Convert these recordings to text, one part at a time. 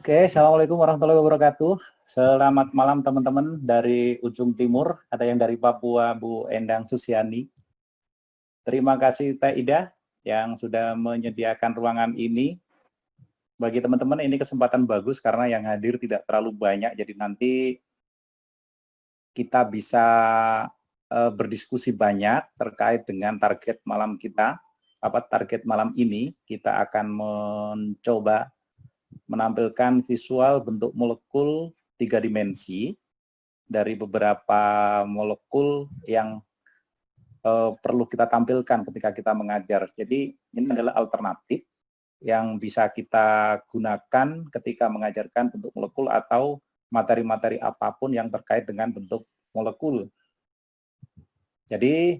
Oke, Assalamualaikum warahmatullahi wabarakatuh. Selamat malam teman-teman dari ujung timur, ada yang dari Papua, Bu Endang Susiani. Terima kasih Teh Ida yang sudah menyediakan ruangan ini. Bagi teman-teman ini kesempatan bagus karena yang hadir tidak terlalu banyak, jadi nanti kita bisa berdiskusi banyak terkait dengan target malam kita. Target malam ini kita akan mencoba menampilkan visual bentuk molekul 3 dimensi dari beberapa molekul yang perlu kita tampilkan ketika kita mengajar. Jadi ini adalah alternatif yang bisa kita gunakan ketika mengajarkan bentuk molekul atau materi-materi apapun yang terkait dengan bentuk molekul. Jadi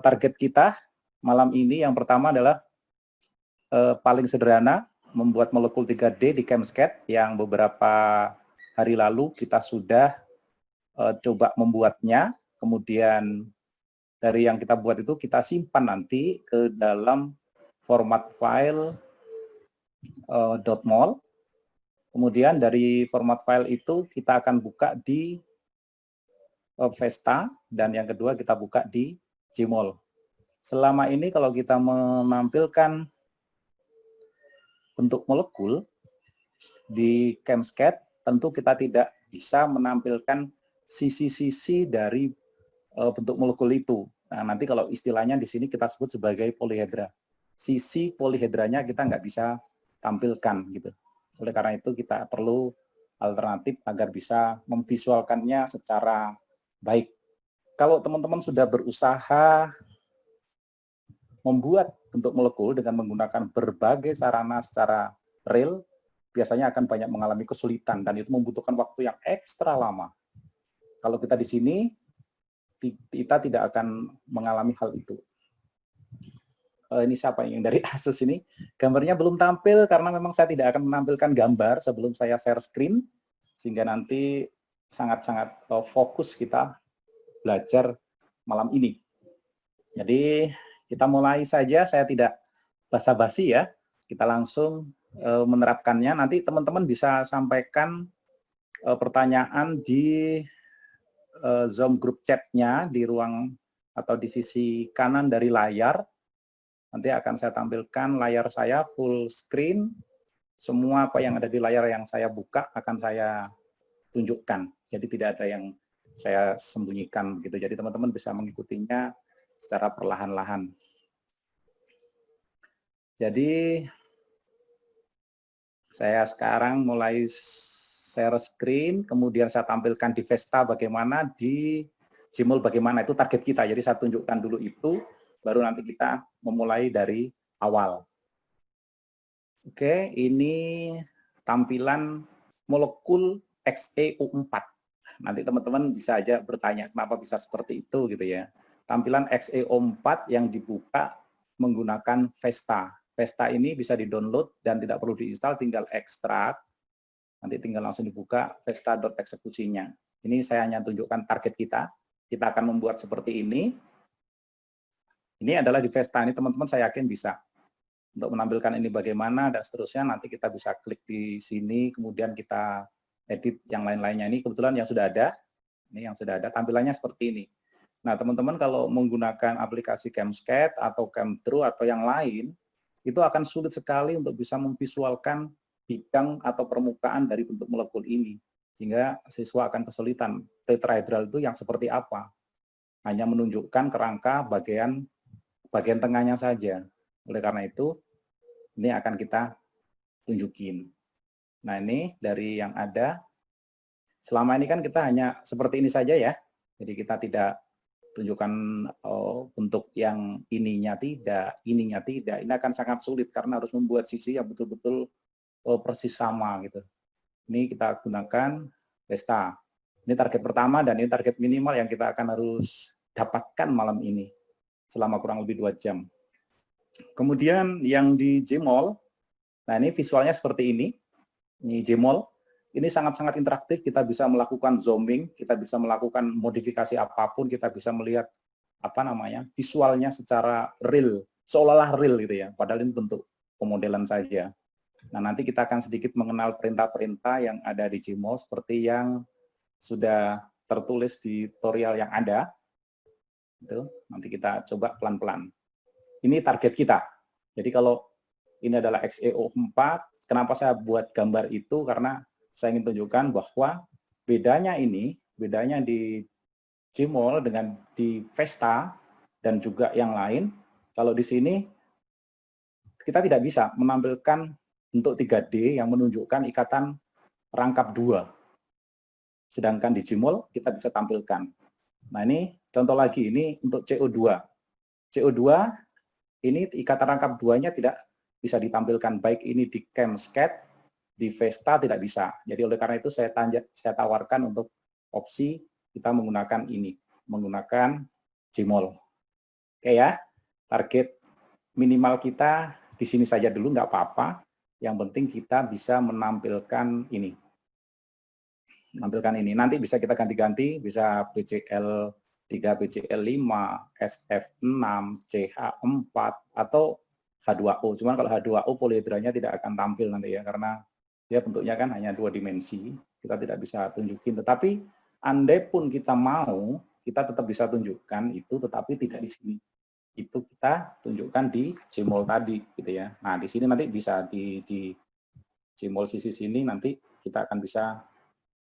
target kita malam ini yang pertama adalah paling sederhana, membuat molekul 3D di ChemScat yang beberapa hari lalu kita sudah coba membuatnya, kemudian dari yang kita buat itu kita simpan nanti ke dalam format file .mol. Kemudian dari format file itu kita akan buka di Vesta, dan yang kedua kita buka di Gmol. Selama ini kalau kita menampilkan bentuk molekul di ChemScat, tentu kita tidak bisa menampilkan sisi-sisi dari bentuk molekul itu. Nah, nanti kalau istilahnya di sini kita sebut sebagai polihedra. Sisi polihedranya kita nggak bisa tampilkan gitu. Oleh karena itu kita perlu alternatif agar bisa memvisualkannya secara baik. Kalau teman-teman sudah berusaha membuat bentuk molekul dengan menggunakan berbagai sarana secara real, biasanya akan banyak mengalami kesulitan dan itu membutuhkan waktu yang ekstra lama. Kalau kita di sini, kita tidak akan mengalami hal itu. Ini siapa yang dari Asus ini? Gambarnya belum tampil karena memang saya tidak akan menampilkan gambar sebelum saya share screen, sehingga nanti sangat-sangat fokus kita belajar malam ini. Jadi kita mulai saja, saya tidak basa-basi ya, kita langsung menerapkannya. Nanti teman-teman bisa sampaikan pertanyaan di Zoom group chat-nya di ruang atau di sisi kanan dari layar. Nanti akan saya tampilkan layar saya full screen, semua apa yang ada di layar yang saya buka akan saya tunjukkan. Jadi tidak ada yang saya sembunyikan gitu. Jadi teman-teman bisa mengikutinya secara perlahan-lahan. Jadi saya sekarang mulai share screen, kemudian saya tampilkan di Vesta bagaimana, di Gmol bagaimana, itu target kita. Jadi saya tunjukkan dulu itu, baru nanti kita memulai dari awal. Oke, ini tampilan molekul XeO4. Nanti teman-teman bisa aja bertanya kenapa bisa seperti itu gitu ya. Tampilan XeO4 yang dibuka menggunakan Vesta. Vesta ini bisa di-download dan tidak perlu diinstal, tinggal ekstrak. Nanti tinggal langsung dibuka vesta.eksekusinya. Ini saya hanya tunjukkan target kita. Kita akan membuat seperti ini. Ini adalah di Vesta. Ini teman-teman saya yakin bisa. Untuk menampilkan ini bagaimana dan seterusnya, nanti kita bisa klik di sini, kemudian kita edit yang lain-lainnya. Ini kebetulan yang sudah ada. Ini yang sudah ada, tampilannya seperti ini. Nah, teman-teman kalau menggunakan aplikasi ChemScat atau ChemDraw atau yang lain, itu akan sulit sekali untuk bisa memvisualkan bidang atau permukaan dari bentuk molekul ini. Sehingga siswa akan kesulitan. Tetrahedral itu yang seperti apa? Hanya menunjukkan kerangka bagian tengahnya saja. Oleh karena itu, ini akan kita tunjukin. Nah, ini dari yang ada. Selama ini kan kita hanya seperti ini saja ya. Jadi kita tidak tunjukkan bentuk yang ininya tidak. Ini akan sangat sulit karena harus membuat sisi yang betul-betul persis sama gitu. Ini kita gunakan Vesta. Ini target pertama dan ini target minimal yang kita akan harus dapatkan malam ini selama kurang lebih 2 jam. Kemudian yang di Gmol, nah ini visualnya seperti ini. Ini Gmol. Ini sangat-sangat interaktif, kita bisa melakukan zooming, kita bisa melakukan modifikasi apapun, kita bisa melihat visualnya secara real, seolah-olah real gitu ya, padahal ini bentuk pemodelan saja. Nah, nanti kita akan sedikit mengenal perintah-perintah yang ada di Gmol seperti yang sudah tertulis di tutorial yang ada. Itu nanti kita coba pelan-pelan. Ini target kita. Jadi kalau ini adalah XEO4, kenapa saya buat gambar itu? Karena saya ingin tunjukkan bahwa bedanya di Gmol dengan di Vesta dan juga yang lain, kalau di sini kita tidak bisa menampilkan bentuk 3D yang menunjukkan ikatan rangkap 2. Sedangkan di Gmol kita bisa tampilkan. Nah, ini contoh lagi, ini untuk CO2. CO2 ini ikatan rangkap 2-nya tidak bisa ditampilkan, baik ini di ChemScat, di Vesta tidak bisa. Jadi oleh karena itu saya tawarkan untuk opsi kita menggunakan ini, menggunakan Gmol. Oke ya, target minimal kita di sini saja dulu, nggak apa-apa. Yang penting kita bisa menampilkan ini. Nanti bisa kita ganti-ganti, bisa BCL 3, BCL 5, SF6, CH4, atau H2O. Cuman kalau H2O polihidrannya tidak akan tampil nanti ya, karena dia bentuknya kan hanya 2 dimensi, kita tidak bisa tunjukin. Tetapi andai pun kita mau, kita tetap bisa tunjukkan itu, tetapi tidak di sini. Itu kita tunjukkan di Gmol tadi, gitu ya. Nah, di sini nanti bisa di Gmol sisi sini nanti kita akan bisa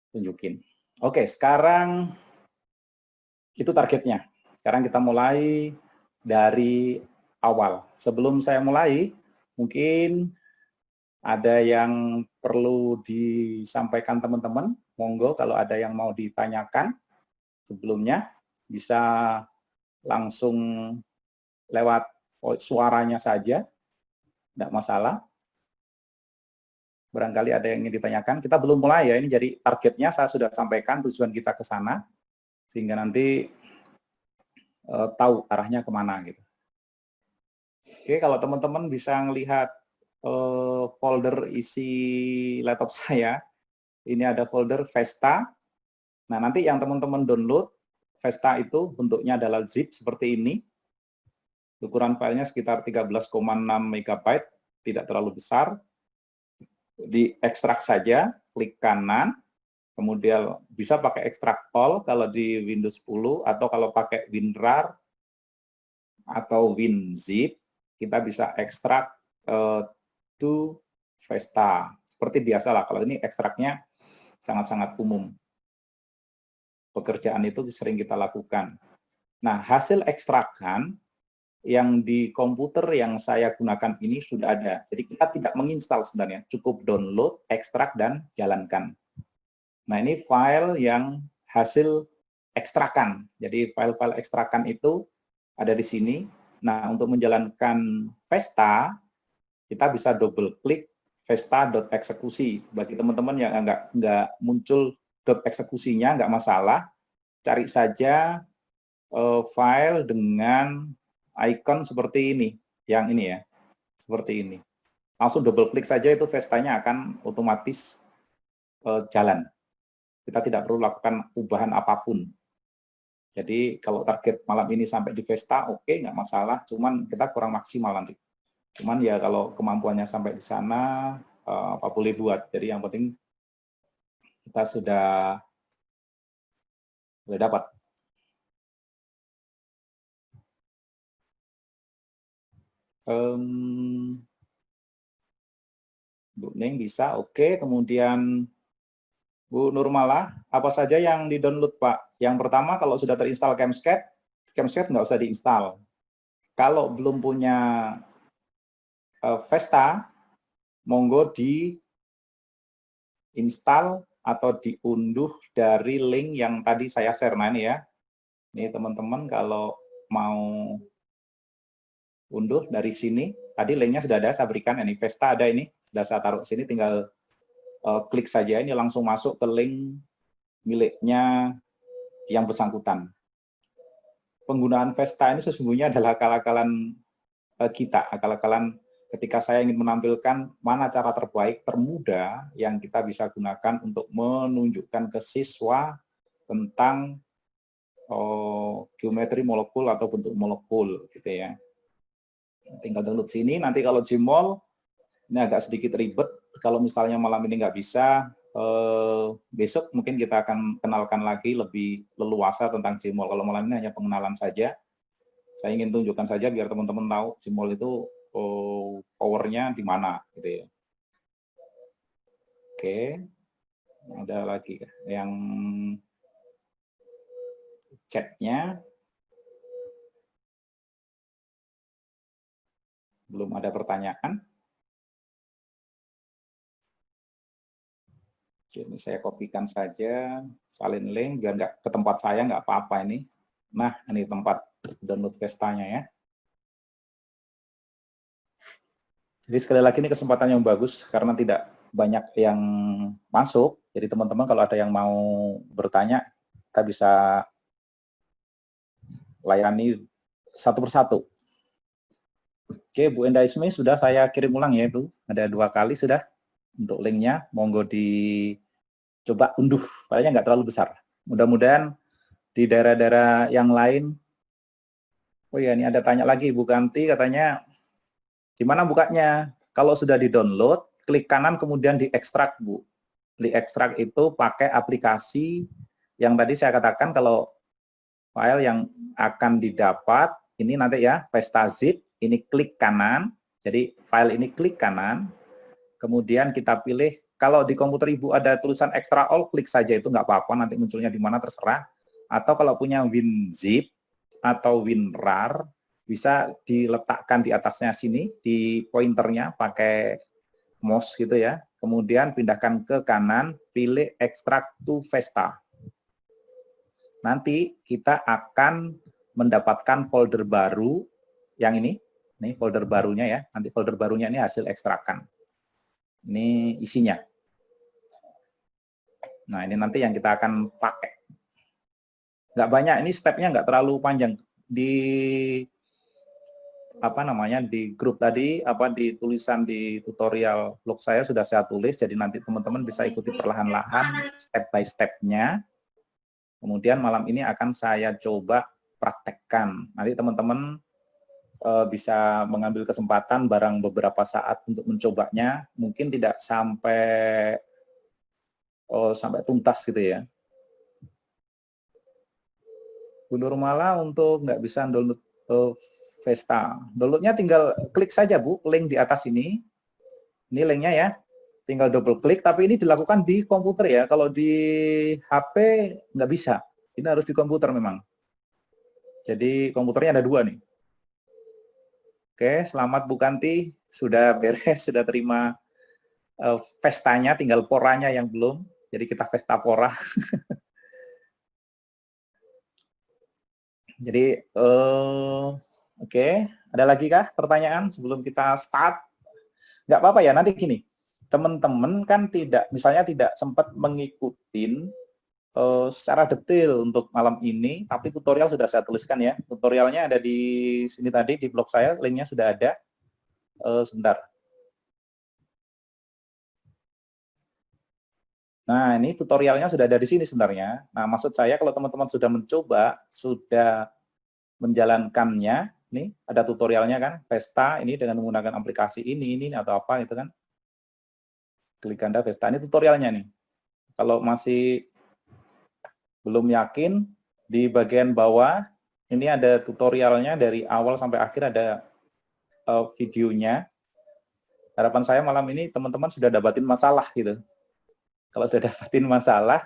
tunjukin. Oke, sekarang itu targetnya. Sekarang kita mulai dari awal. Sebelum saya mulai, mungkin ada yang perlu disampaikan teman-teman. Monggo kalau ada yang mau ditanyakan sebelumnya, bisa langsung lewat suaranya saja, tidak masalah. Barangkali ada yang ingin ditanyakan. Kita belum mulai ya, ini jadi targetnya saya sudah sampaikan tujuan kita ke sana, sehingga nanti tahu arahnya kemana gitu. Oke, kalau teman-teman bisa melihat folder isi laptop saya, ini ada folder Vesta. Nah, nanti yang teman-teman download, Vesta itu bentuknya adalah zip seperti ini. Ukuran filenya sekitar 13,6 MB, tidak terlalu besar. Diekstrak saja, klik kanan, kemudian bisa pakai ekstrak all kalau di Windows 10, atau kalau pakai WinRAR atau WinZip, kita bisa ekstrak to Vesta. Seperti biasa lah, kalau ini ekstraknya sangat-sangat umum. Pekerjaan itu sering kita lakukan. Nah, hasil ekstrakan yang di komputer yang saya gunakan ini sudah ada. Jadi kita tidak menginstal sebenarnya, cukup download, ekstrak, dan jalankan. Nah, ini file yang hasil ekstrakan. Jadi file-file ekstrakan itu ada di sini. Nah, untuk menjalankan Vesta, kita bisa double klik vesta.eksekusi. Bagi teman-teman yang nggak muncul eksekusinya, nggak masalah. Cari saja file dengan icon seperti ini, yang ini ya, seperti ini. Langsung double klik saja, itu Vestanya akan otomatis jalan. Kita tidak perlu lakukan ubahan apapun. Jadi kalau target malam ini sampai di Vesta, oke, nggak masalah, cuman kita kurang maksimal nanti. Cuman ya kalau kemampuannya sampai di sana, apa boleh buat. Jadi yang penting kita sudah dapat. Bu Ning bisa, oke. Kemudian Bu Nurmala, apa saja yang di-download, Pak? Yang pertama, kalau sudah terinstall ChemScat, ChemScat nggak usah diinstal. Kalau belum punya Vesta, monggo di-install atau diunduh dari link yang tadi saya share. Nah, ini ya. Ini teman-teman kalau mau unduh dari sini, tadi linknya sudah ada, saya berikan. Ini Vesta ada ini, sudah saya taruh sini, tinggal klik saja, ini langsung masuk ke link miliknya yang bersangkutan. Penggunaan Vesta ini sesungguhnya adalah akal-akalan kita, akal-akalan ketika saya ingin menampilkan mana cara terbaik, termudah yang kita bisa gunakan untuk menunjukkan ke siswa tentang geometri molekul atau bentuk molekul, gitu ya. Tinggal download sini, nanti kalau Gmol Ini agak sedikit ribet. Kalau misalnya malam ini nggak bisa, besok mungkin kita akan kenalkan lagi lebih leluasa tentang Jmol. Kalau malam ini hanya pengenalan saja. Saya ingin tunjukkan saja biar teman-teman tahu Jmol itu powernya di mana, gitu ya. Oke, ada lagi yang chatnya belum ada pertanyaan. Oke, ini saya kopikan saja, salin link biar nggak ke tempat saya, nggak apa-apa ini. Nah, ini tempat download Vestanya ya. Jadi sekali lagi ini kesempatan yang bagus karena tidak banyak yang masuk. Jadi teman-teman kalau ada yang mau bertanya, kita bisa layani satu persatu. Oke, Bu Enda Ismi sudah saya kirim ulang ya itu. Ada 2 kali sudah untuk linknya. Monggo dicoba unduh, filenya nggak terlalu besar. Mudah-mudahan di daerah-daerah yang lain. Oh ya, ini ada tanya lagi Bu Kanti katanya, gimana bukanya? Kalau sudah di-download, klik kanan kemudian diekstrak, Bu. Diekstrak itu pakai aplikasi yang tadi saya katakan kalau file yang akan didapat, ini nanti ya, Vestazip, ini klik kanan, jadi file ini klik kanan, kemudian kita pilih, kalau di komputer Ibu ada tulisan extra all, klik saja itu nggak apa-apa, nanti munculnya di mana terserah, atau kalau punya WinZip atau WinRAR, bisa diletakkan di atasnya sini, di pointernya pakai mouse gitu ya, kemudian pindahkan ke kanan, pilih extract to Vesta. Nanti kita akan mendapatkan folder baru yang ini folder barunya ya, nanti folder barunya ini hasil ekstrakan. Ini isinya. Nah, ini nanti yang kita akan pakai. Nggak banyak, ini stepnya nggak terlalu panjang. Di di grup tadi, di tulisan di tutorial blog saya sudah saya tulis, jadi nanti teman-teman bisa ikuti perlahan-lahan step by step-nya. Kemudian malam ini akan saya coba praktekkan. Nanti teman-teman bisa mengambil kesempatan barang beberapa saat untuk mencobanya, mungkin tidak sampai tuntas gitu ya. Bu Nurmala untuk nggak bisa download Vesta. Downloadnya tinggal klik saja Bu, link di atas ini. Ini linknya ya. Tinggal double klik, tapi ini dilakukan di komputer ya. Kalau di HP nggak bisa. Ini harus di komputer memang. Jadi komputernya ada 2 nih. Oke, selamat Bu Kanti. Sudah beres, sudah terima Vestanya, tinggal poranya yang belum. Jadi kita Vesta pora. Jadi, oke, ada lagi kah pertanyaan sebelum kita start? Nggak apa-apa ya, nanti gini, teman-teman kan misalnya tidak sempat mengikuti secara detail untuk malam ini, tapi tutorial sudah saya tuliskan ya. Tutorialnya ada di sini tadi, di blog saya, linknya sudah ada. Sebentar. Nah, ini tutorialnya sudah ada di sini sebenarnya. Nah, maksud saya kalau teman-teman sudah mencoba, sudah menjalankannya, nih ada tutorialnya kan, Vesta ini dengan menggunakan aplikasi ini atau apa itu kan. Klik Anda Vesta, ini tutorialnya nih. Kalau masih belum yakin, di bagian bawah ini ada tutorialnya dari awal sampai akhir, ada videonya. Harapan saya malam ini teman-teman sudah dapatin masalah gitu. Kalau sudah dapatin masalah,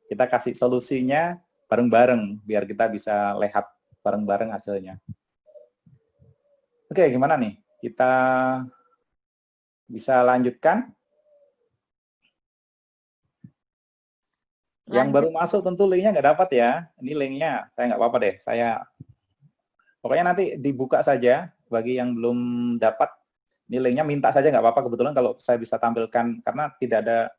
kita kasih solusinya bareng-bareng biar kita bisa lihat bareng-bareng hasilnya. Oke, gimana nih? Kita bisa lanjutkan? Yang baru masuk tentu linknya nggak dapat ya. Ini linknya, saya nggak apa-apa deh. Pokoknya nanti dibuka saja bagi yang belum dapat. Ini linknya minta saja nggak apa-apa. Kebetulan kalau saya bisa tampilkan, karena tidak ada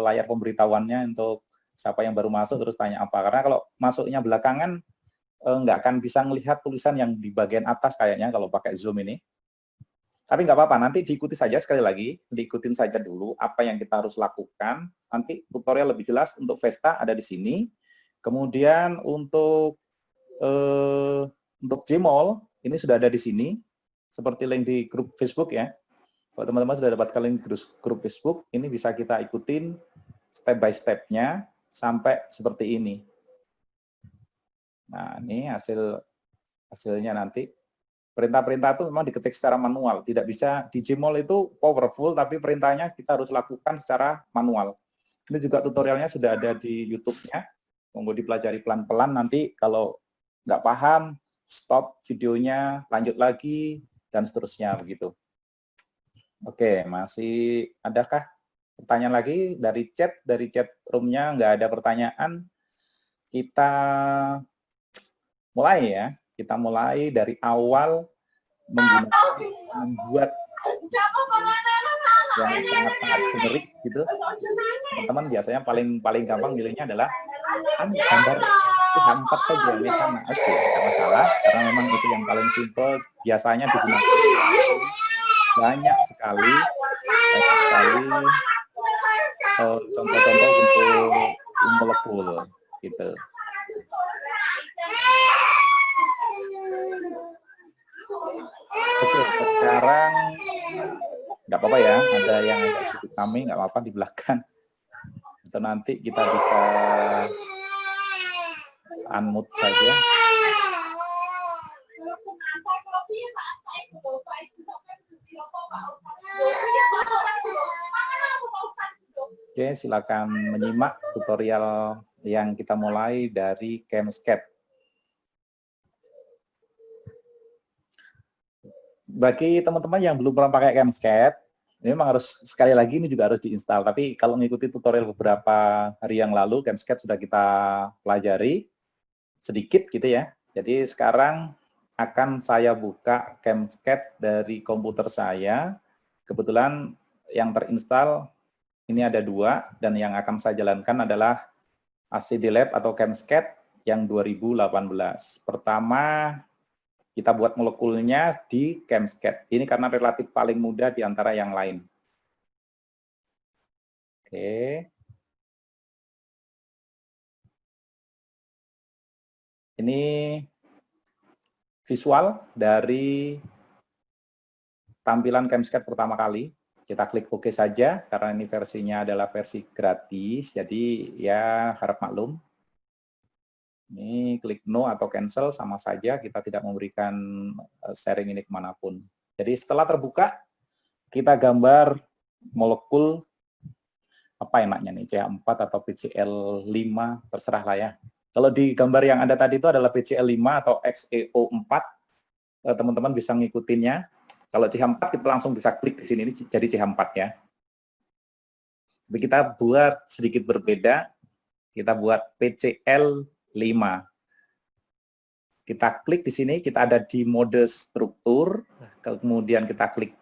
layar pemberitahuannya untuk siapa yang baru masuk terus tanya apa. Karena kalau masuknya belakangan, nggak akan bisa melihat tulisan yang di bagian atas kayaknya kalau pakai Zoom ini. Tapi nggak apa-apa, nanti diikuti saja sekali lagi, diikutin saja dulu apa yang kita harus lakukan. Nanti tutorial lebih jelas untuk Vesta ada di sini. Kemudian untuk Gmol, ini sudah ada di sini, seperti link di grup Facebook ya. Kalau teman-teman sudah dapatkan link grup Facebook, ini bisa kita ikutin step by step-nya sampai seperti ini. Nah, ini hasilnya nanti. Perintah-perintah itu memang diketik secara manual, tidak bisa di Gmol itu powerful, tapi perintahnya kita harus lakukan secara manual. Ini juga tutorialnya sudah ada di YouTube-nya, monggo dipelajari pelan-pelan, nanti kalau nggak paham, stop videonya, lanjut lagi, dan seterusnya begitu. Oke, masih adakah pertanyaan lagi dari chat room-nya nggak ada pertanyaan, kita mulai ya. Kita mulai dari awal membuat yang sangat-sangat generik gitu. Teman-teman biasanya paling gampang milihnya adalah gambar hampat saja metana. Oke, tidak masalah karena memang itu yang paling simple, biasanya digunakan banyak sekali contoh-contoh untuk molekul gitu. Oke, sekarang nggak apa-apa ya, ada yang agak kami nggak apa-apa di belakang. Atau nanti kita bisa unmute saja. Oke, silakan menyimak tutorial yang kita mulai dari ChemScape. Bagi teman-teman yang belum pernah pakai ChemScape, ini memang harus, sekali lagi ini juga harus diinstal. Tapi kalau mengikuti tutorial beberapa hari yang lalu, ChemScape sudah kita pelajari sedikit gitu ya. Jadi sekarang akan saya buka ChemScape dari komputer saya. Kebetulan yang terinstall ini ada 2, dan yang akan saya jalankan adalah ACD Lab atau ChemScape yang 2018. Pertama, kita buat molekulnya di ChemScape. Ini karena relatif paling mudah di antara yang lain. Oke. Ini visual dari tampilan ChemScape pertama kali. Kita klik OK saja, karena ini versinya adalah versi gratis, jadi ya harap maklum. Ini klik no atau cancel sama saja, kita tidak memberikan sharing ini kemanapun. Jadi setelah terbuka, kita gambar molekul apa enaknya nih, CH4 atau PCl5, terserah lah ya. Kalau di gambar yang ada tadi itu adalah PCl5 atau XeO4, teman-teman bisa ngikutinnya. Kalau CH4 kita langsung bisa klik di sini, ini jadi CH4 ya. Tapi kita buat sedikit berbeda, kita buat PCl5. Kita klik di sini, kita ada di mode struktur, kemudian kita klik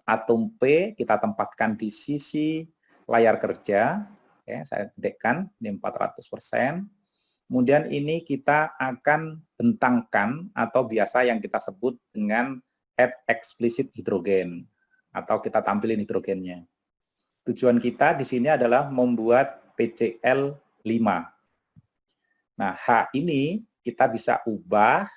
atom P, kita tempatkan di sisi layar kerja, ya, saya gedekkan, ini 400%. Kemudian ini kita akan bentangkan, atau biasa yang kita sebut dengan add explicit hidrogen, atau kita tampilin hidrogennya. Tujuan kita di sini adalah membuat PCl5. Nah, H ini kita bisa ubah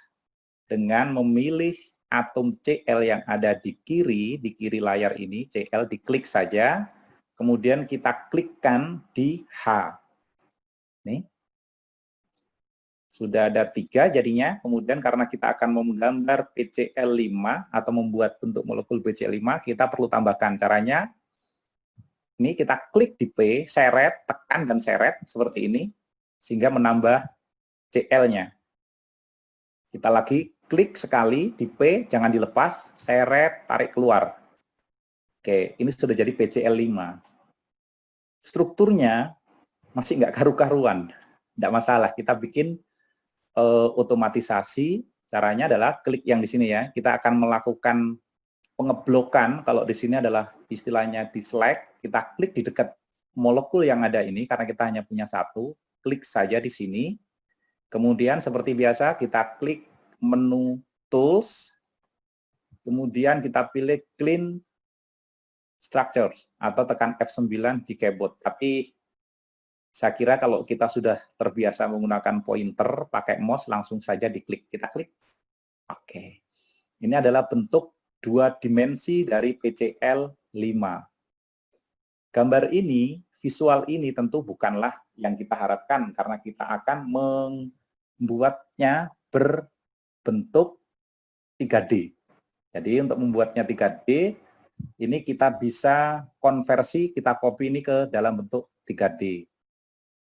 dengan memilih atom Cl yang ada di kiri layar ini, Cl diklik saja, kemudian kita klikkan di H. Nih. Sudah ada 3 jadinya, kemudian karena kita akan menggambar PCl5 atau membuat bentuk molekul PCl5, kita perlu tambahkan. Caranya, ini kita klik di P, seret, tekan dan seret, seperti ini, sehingga menambah Cl-nya. Kita lagi klik sekali di P, jangan dilepas, seret, tarik keluar. Oke, ini sudah jadi PCl5. Strukturnya masih nggak karu-karuan, nggak masalah, kita bikin otomatisasi. Caranya adalah klik yang di sini ya, kita akan melakukan pengeblokan. Kalau di sini adalah istilahnya di select, kita klik di dekat molekul yang ada ini, karena kita hanya punya 1, klik saja di sini. Kemudian seperti biasa kita klik menu tools, kemudian kita pilih clean structures atau tekan F9 di keyboard. Tapi saya kira kalau kita sudah terbiasa menggunakan pointer, pakai mouse langsung saja diklik. Kita klik. Oke. Ini adalah bentuk 2 dimensi dari PCL 5. Gambar ini, visual ini tentu bukanlah yang kita harapkan karena kita akan membuatnya berbentuk 3D. Jadi untuk membuatnya 3D, ini kita bisa konversi, kita copy ini ke dalam bentuk 3D.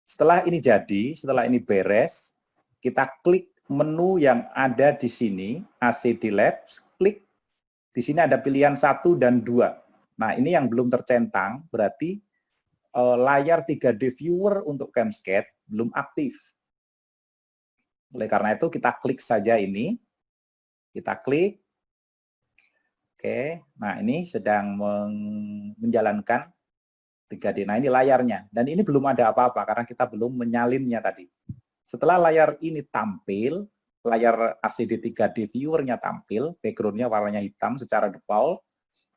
Setelah ini jadi, setelah ini beres, kita klik menu yang ada di sini, ACD Labs, klik. Di sini ada pilihan 1 dan 2. Nah, ini yang belum tercentang, berarti layar 3D viewer untuk Camscape belum aktif. Oleh karena itu, kita klik saja ini. Kita klik. Oke, nah ini sedang menjalankan 3D. Nah, ini layarnya. Dan ini belum ada apa-apa karena kita belum menyalinnya tadi. Setelah layar ini tampil, layar ACD 3D viewer-nya tampil, background-nya warnanya hitam secara default,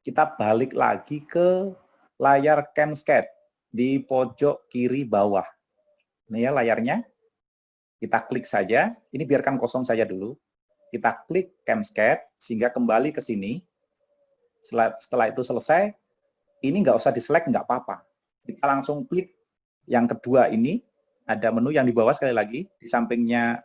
kita balik lagi ke layar Camscape di pojok kiri bawah. Ini ya layarnya. Kita klik saja. Ini biarkan kosong saja dulu. Kita klik Camscape sehingga kembali ke sini. Setelah itu selesai, ini nggak usah di-select, nggak apa-apa. Kita langsung klik yang kedua ini, ada menu yang di bawah sekali lagi, di sampingnya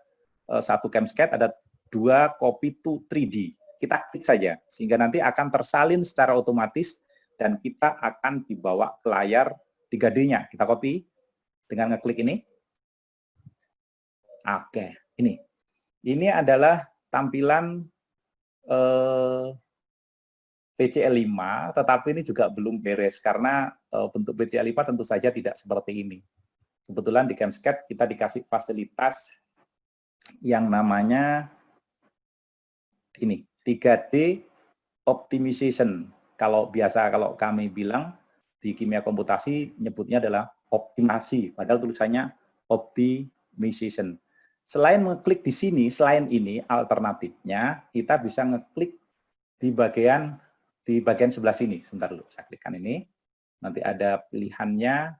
satu Camscape ada 2 copy to 3D. Kita klik saja, sehingga nanti akan tersalin secara otomatis, dan kita akan dibawa ke layar 3D-nya. Kita copy dengan ngeklik ini. Oke, ini. Ini adalah tampilan PCL 5, tetapi ini juga belum beres karena bentuk PCL 5 tentu saja tidak seperti ini. Kebetulan di Camscape kita dikasih fasilitas yang namanya ini 3D optimization. Kalau kami bilang di kimia komputasi nyebutnya adalah optimasi, padahal tulisannya optimization. Selain mengklik di sini, selain ini alternatifnya kita bisa ngeklik di bagian sebelah sini. Sebentar dulu, saya klikkan ini. Nanti ada pilihannya.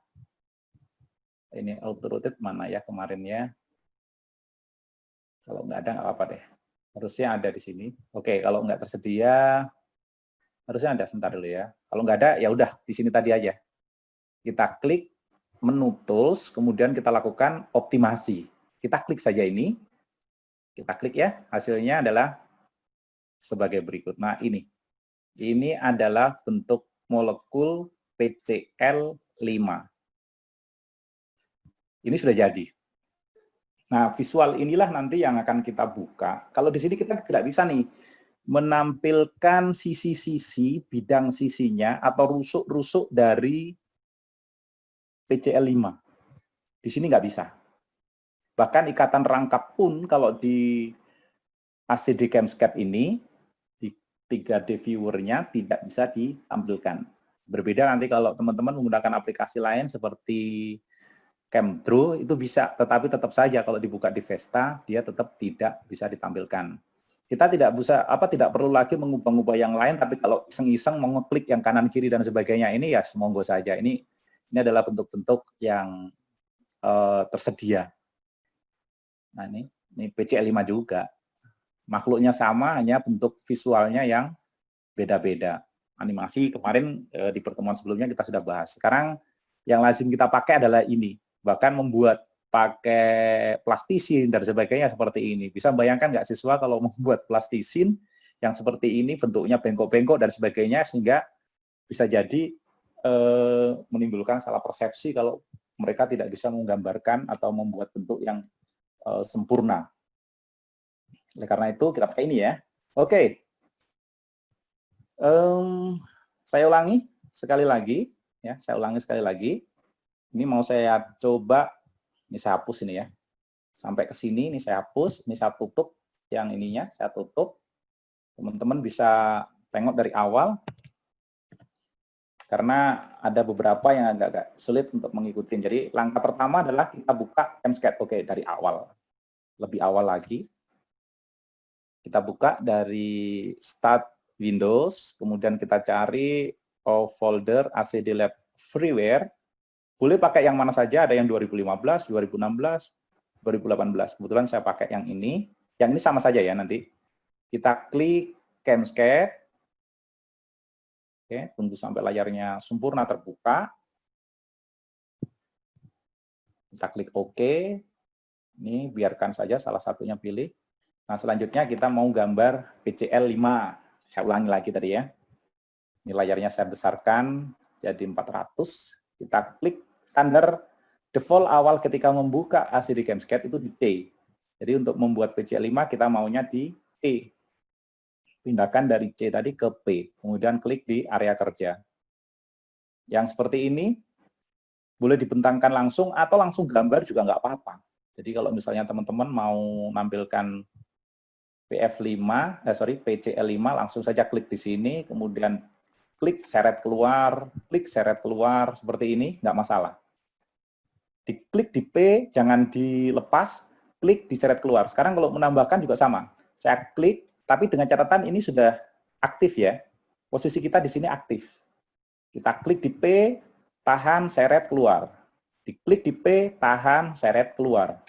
Ini auto rotate mana ya kemarin ya? Kalau nggak ada nggak apa-apa deh. Harusnya ada di sini. Oke, kalau nggak tersedia, harusnya ada. Sebentar dulu ya. Kalau nggak ada, ya udah di sini tadi aja. Kita klik menu tools, kemudian kita lakukan optimasi. Kita klik saja ini. Kita klik ya. Hasilnya adalah sebagai berikut. Nah, ini. Ini adalah bentuk molekul PCL 5. Ini sudah jadi. Nah, visual inilah nanti yang akan kita buka. Kalau di sini kita tidak bisa nih menampilkan sisi-sisi, bidang sisinya, atau rusuk-rusuk dari PCL 5. Di sini nggak bisa. Bahkan ikatan rangkap pun kalau di ACD Camscape ini, 3D viewer-nya tidak bisa ditampilkan. Berbeda nanti kalau teman-teman menggunakan aplikasi lain seperti CamDraw itu bisa, tetapi tetap saja kalau dibuka di Vesta dia tetap tidak bisa ditampilkan. Kita tidak perlu lagi mengubah-ubah yang lain, tapi kalau iseng-iseng mau ngeklik yang kanan kiri dan sebagainya ini ya semonggo saja. Ini adalah bentuk-bentuk yang tersedia. Nah ini PCL 5 juga. Makhluknya sama, hanya bentuk visualnya yang beda-beda. Animasi kemarin di pertemuan sebelumnya kita sudah bahas. Sekarang yang lazim kita pakai adalah ini. Bahkan membuat pakai plastisin dan sebagainya seperti ini. Bisa bayangkan nggak siswa kalau membuat plastisin yang seperti ini, bentuknya bengkok-bengkok dan sebagainya, sehingga bisa jadi menimbulkan salah persepsi kalau mereka tidak bisa menggambarkan atau membuat bentuk yang sempurna. Oleh karena itu kita pakai ini ya. Oke. Saya ulangi sekali lagi ya. Saya ulangi sekali lagi. Ini mau saya coba. Ini saya hapus ini ya. Sampai ke sini ini saya hapus. Ini saya tutup yang ininya. Saya tutup. Teman-teman bisa tengok dari awal. Karena ada beberapa yang agak sulit untuk mengikuti. Jadi langkah pertama adalah kita buka Camscape. Oke, dari awal. Lebih awal lagi. Kita buka dari Start Windows, kemudian kita cari folder ACD Lab Freeware. Boleh pakai yang mana saja, ada yang 2015, 2016, 2018. Kebetulan saya pakai yang ini. Yang ini sama saja ya nanti. Kita klik Camscape, Oke, tunggu sampai layarnya sempurna terbuka. Kita klik OK. Ini biarkan saja salah satunya pilih. Nah, selanjutnya kita mau gambar PCL 5. Saya ulangi lagi tadi ya. Ini layarnya saya besarkan jadi 400. Kita klik standar default awal ketika membuka ACD Camscape itu di T. Jadi untuk membuat PCL 5 kita maunya di T. Pindahkan dari C tadi ke P. Kemudian klik di area kerja. Yang seperti ini boleh dibentangkan langsung atau langsung gambar juga nggak apa-apa. Jadi kalau misalnya teman-teman mau nampilkan PCL5 langsung saja klik di sini, kemudian klik seret keluar, seperti ini, nggak masalah. Diklik di P, jangan dilepas, klik di seret keluar. Sekarang kalau menambahkan juga sama. Saya klik, tapi dengan catatan ini sudah aktif ya. Posisi kita di sini aktif. Kita klik di P, tahan, seret, keluar. Diklik di P, tahan, seret, keluar.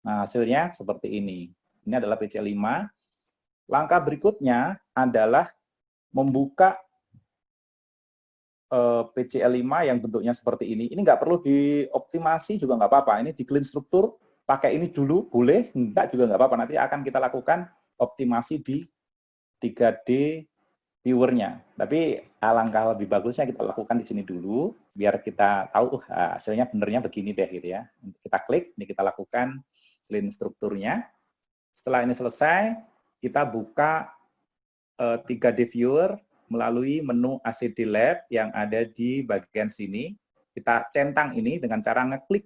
Nah, hasilnya seperti ini. Ini adalah PCL 5. Langkah berikutnya adalah membuka PCL 5 yang bentuknya seperti ini. Ini nggak perlu dioptimasi juga nggak apa-apa. Ini di clean struktur, pakai ini dulu, boleh, enggak juga nggak apa-apa. Nanti akan kita lakukan optimasi di 3D viewer-nya. Tapi alangkah lebih bagusnya kita lakukan di sini dulu, biar kita tahu hasilnya benernya begini deh gitu ya. Kita klik, ini kita lakukan clean strukturnya. Setelah ini selesai, kita buka 3D viewer melalui menu ACD Lab yang ada di bagian sini. Kita centang ini dengan cara ngeklik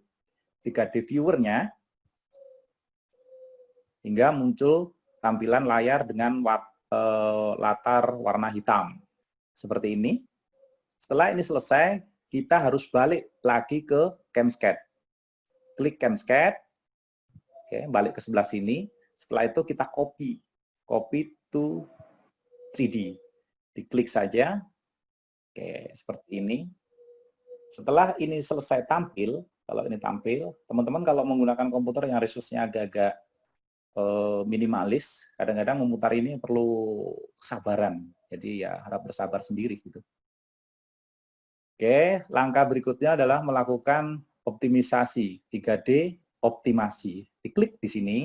3D viewer-nya hingga muncul tampilan layar dengan latar warna hitam. Seperti ini. Setelah ini selesai, kita harus balik lagi ke Camscape. Klik Camscape. Oke, balik ke sebelah sini. Setelah itu kita copy to 3D. Diklik saja. Oke, seperti ini. Setelah ini selesai tampil, kalau ini tampil, teman-teman kalau menggunakan komputer yang resource-nya agak-agak minimalis, kadang-kadang memutar ini perlu kesabaran. Jadi ya harap bersabar sendiri gitu. Oke, langkah berikutnya adalah melakukan optimisasi 3D optimasi. Diklik di sini.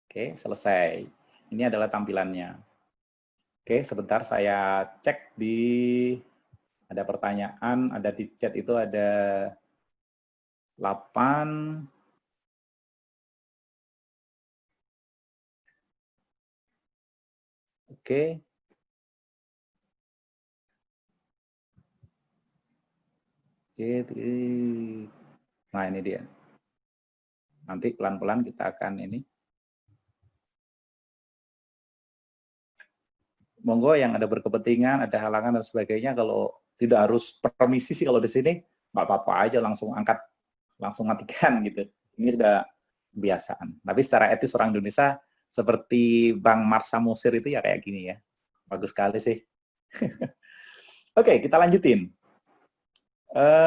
Oke, selesai. Ini adalah tampilannya. Oke, sebentar saya cek ada pertanyaan, ada di chat itu ada 8. Oke. Nah, ini dia. Nanti pelan-pelan kita akan ini. Monggo yang ada berkepentingan, ada halangan dan sebagainya, kalau tidak harus permisi sih kalau di sini, nggak apa-apa aja langsung angkat, langsung matikan gitu. Ini sudah kebiasaan. Tapi secara etis orang Indonesia seperti Bang Marsa Musir itu ya kayak gini ya. Bagus sekali sih. Oke, kita lanjutin.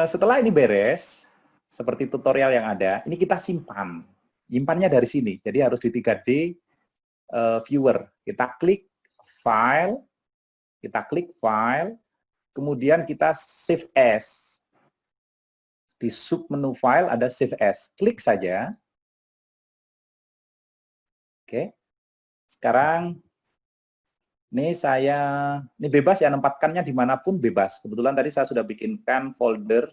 Setelah ini beres, seperti tutorial yang ada, ini kita simpan. Simpannya dari sini. Jadi harus di 3D viewer. Kita klik file, kemudian kita save as. Di sub menu file ada save as. Klik saja. Oke. Sekarang ini ini bebas ya, nempatkannya dimanapun bebas. Kebetulan tadi saya sudah bikinkan folder.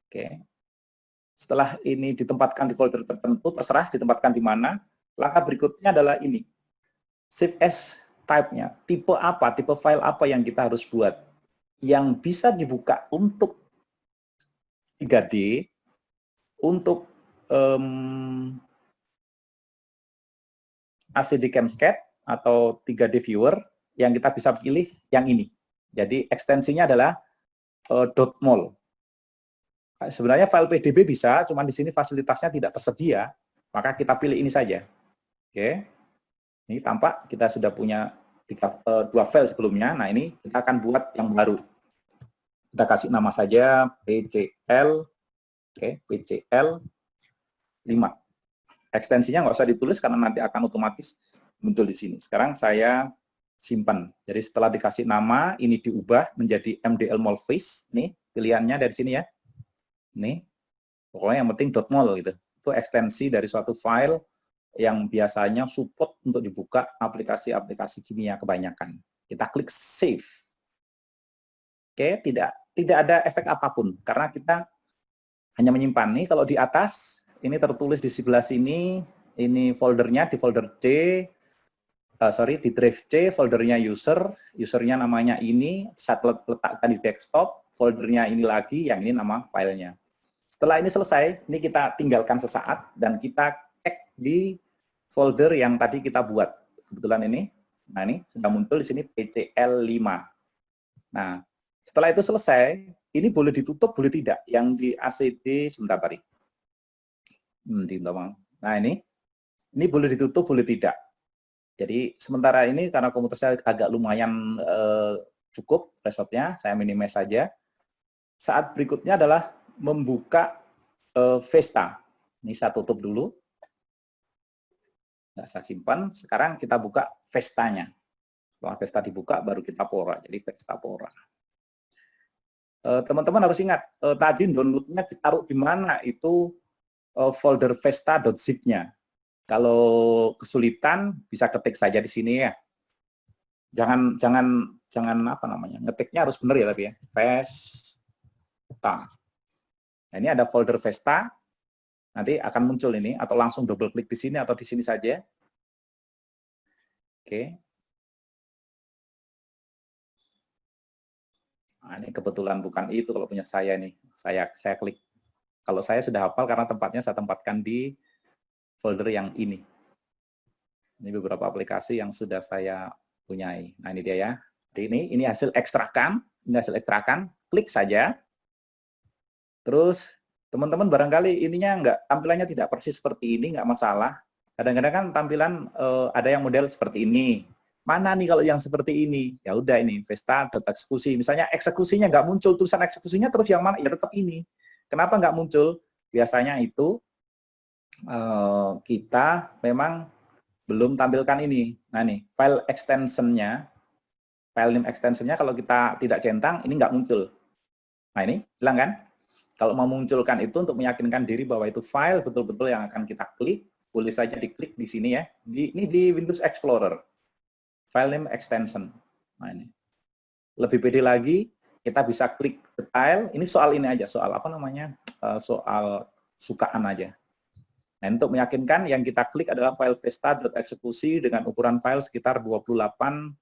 Oke. Setelah ini ditempatkan di folder tertentu, terserah ditempatkan di mana. Langkah berikutnya adalah ini. Save as type-nya. Tipe apa, tipe file apa yang kita harus buat. Yang bisa dibuka untuk 3D, untuk ACD Camscape, atau 3D viewer, yang kita bisa pilih yang ini. Jadi ekstensinya adalah .mol. Sebenarnya file PDB bisa, cuman di sini fasilitasnya tidak tersedia, maka kita pilih ini saja. Oke. Ini tampak kita sudah punya 2 file sebelumnya. Nah, ini kita akan buat yang baru. Kita kasih nama saja PCL. Oke, PCL 5. Ekstensinya nggak usah ditulis karena nanti akan otomatis muncul di sini. Sekarang saya simpan. Jadi setelah dikasih nama, ini diubah menjadi MDL molfish. Nih, pilihannya dari sini ya. Nih, pokoknya yang penting .mol gitu. Itu ekstensi dari suatu file yang biasanya support untuk dibuka aplikasi-aplikasi kimia kebanyakan. Kita klik save. Oke, tidak ada efek apapun karena kita hanya menyimpan. Nih kalau di atas ini tertulis di sebelah sini, ini foldernya di folder C, di drive C, foldernya usernya namanya ini, saya letakkan di desktop, foldernya ini lagi, yang ini nama filenya. Setelah ini selesai, ini kita tinggalkan sesaat dan kita cek di folder yang tadi kita buat. Kebetulan ini, nah ini sudah muncul di sini PCL5. Nah, setelah itu selesai, ini boleh ditutup, boleh tidak. Yang di ACD sebentar tadi. Nah ini boleh ditutup, boleh tidak. Jadi sementara ini karena komputer saya agak lumayan cukup resource-nya, saya minimize saja. Saat berikutnya adalah membuka Vesta. Ini saya tutup dulu. Nggak saya simpan. Sekarang kita buka Vestanya. Setelah Vesta dibuka, baru kita pora. Jadi Vesta pora. Teman-teman harus ingat, tadi download-nya ditaruh di mana itu folder vesta.zip-nya. Kalau kesulitan bisa ketik saja di sini ya. Jangan apa namanya, ngetiknya harus benar ya tapi ya. Vesta. Nah, ini ada folder Vesta. Nanti akan muncul ini atau langsung double klik di sini atau di sini saja. Oke. Nah, ini kebetulan bukan itu kalau punya saya nih. Saya klik. Kalau saya sudah hafal karena tempatnya saya tempatkan di folder yang ini. Ini beberapa aplikasi yang sudah saya punyai. Nah, ini dia ya. Jadi ini hasil ekstrakan. Ini hasil ekstrakan. Klik saja. Terus, teman-teman barangkali ininya tampilannya tidak persis seperti ini, nggak masalah. Kadang-kadang kan tampilan ada yang model seperti ini. Mana nih kalau yang seperti ini? Ya udah ini, Vesta.eksekusi. Misalnya eksekusinya nggak muncul, tulisan eksekusinya terus yang mana? Ya tetap ini. Kenapa nggak muncul? Biasanya itu kita memang belum tampilkan ini. Nah nih, file extension-nya, file name extension-nya kalau kita tidak centang, ini nggak muncul. Nah ini, hilang kan? Kalau mau munculkan itu untuk meyakinkan diri bahwa itu file betul-betul yang akan kita klik, boleh saja diklik di sini ya. Ini di Windows Explorer, file name extension. Nah ini. Lebih pede lagi, kita bisa klik detail. Ini soal ini aja, soal apa namanya? Soal sukaan aja. Nah, untuk meyakinkan yang kita klik adalah file vesta.eksekusi dengan ukuran file sekitar 28.000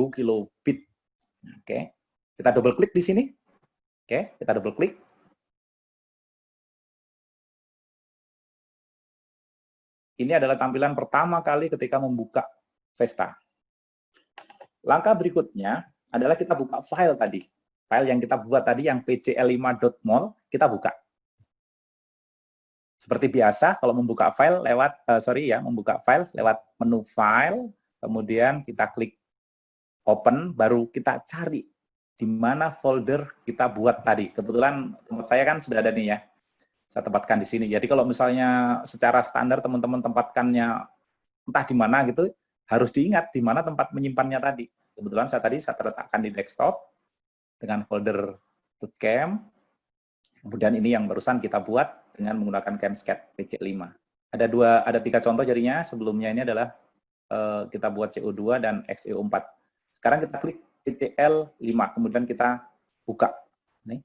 kilobit. Oke. Kita double klik di sini. Oke, kita double klik. Ini adalah tampilan pertama kali ketika membuka Vesta. Langkah berikutnya adalah kita buka file tadi. File yang kita buat tadi yang pcl5.mol, kita buka. Seperti biasa, kalau membuka file lewat, membuka file lewat menu file, kemudian kita klik open, baru kita cari di mana folder kita buat tadi. Kebetulan tempat saya kan sudah ada nih ya, saya tempatkan di sini. Jadi kalau misalnya secara standar teman-teman tempatkannya entah di mana gitu, harus diingat di mana tempat menyimpannya tadi. Kebetulan saya letakkan di desktop dengan folder bootcamp. Kemudian ini yang barusan kita buat dengan menggunakan ChemScat PC5. Ada 3 contoh jadinya. Sebelumnya ini adalah kita buat CO2 dan XeO4. Sekarang kita klik PCL5, kemudian kita buka. Nih.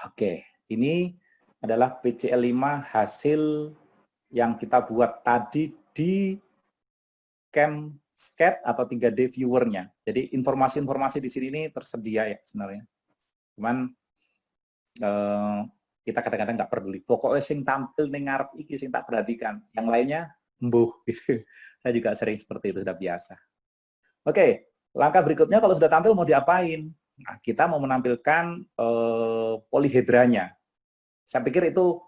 Oke, ini adalah PCL5 hasil yang kita buat tadi di ChemScat atau 3D viewer-nya. Jadi informasi-informasi di sini ini tersedia ya sebenarnya. Cuman kita kadang-kadang nggak peduli. Pokoknya sing tampil ning ngarep iki sing tak perhatikan. Yang lainnya mbuh. Saya juga sering seperti itu, sudah biasa. Oke, langkah berikutnya kalau sudah tampil mau diapain? Nah, kita mau menampilkan polihedranya. Saya pikir itu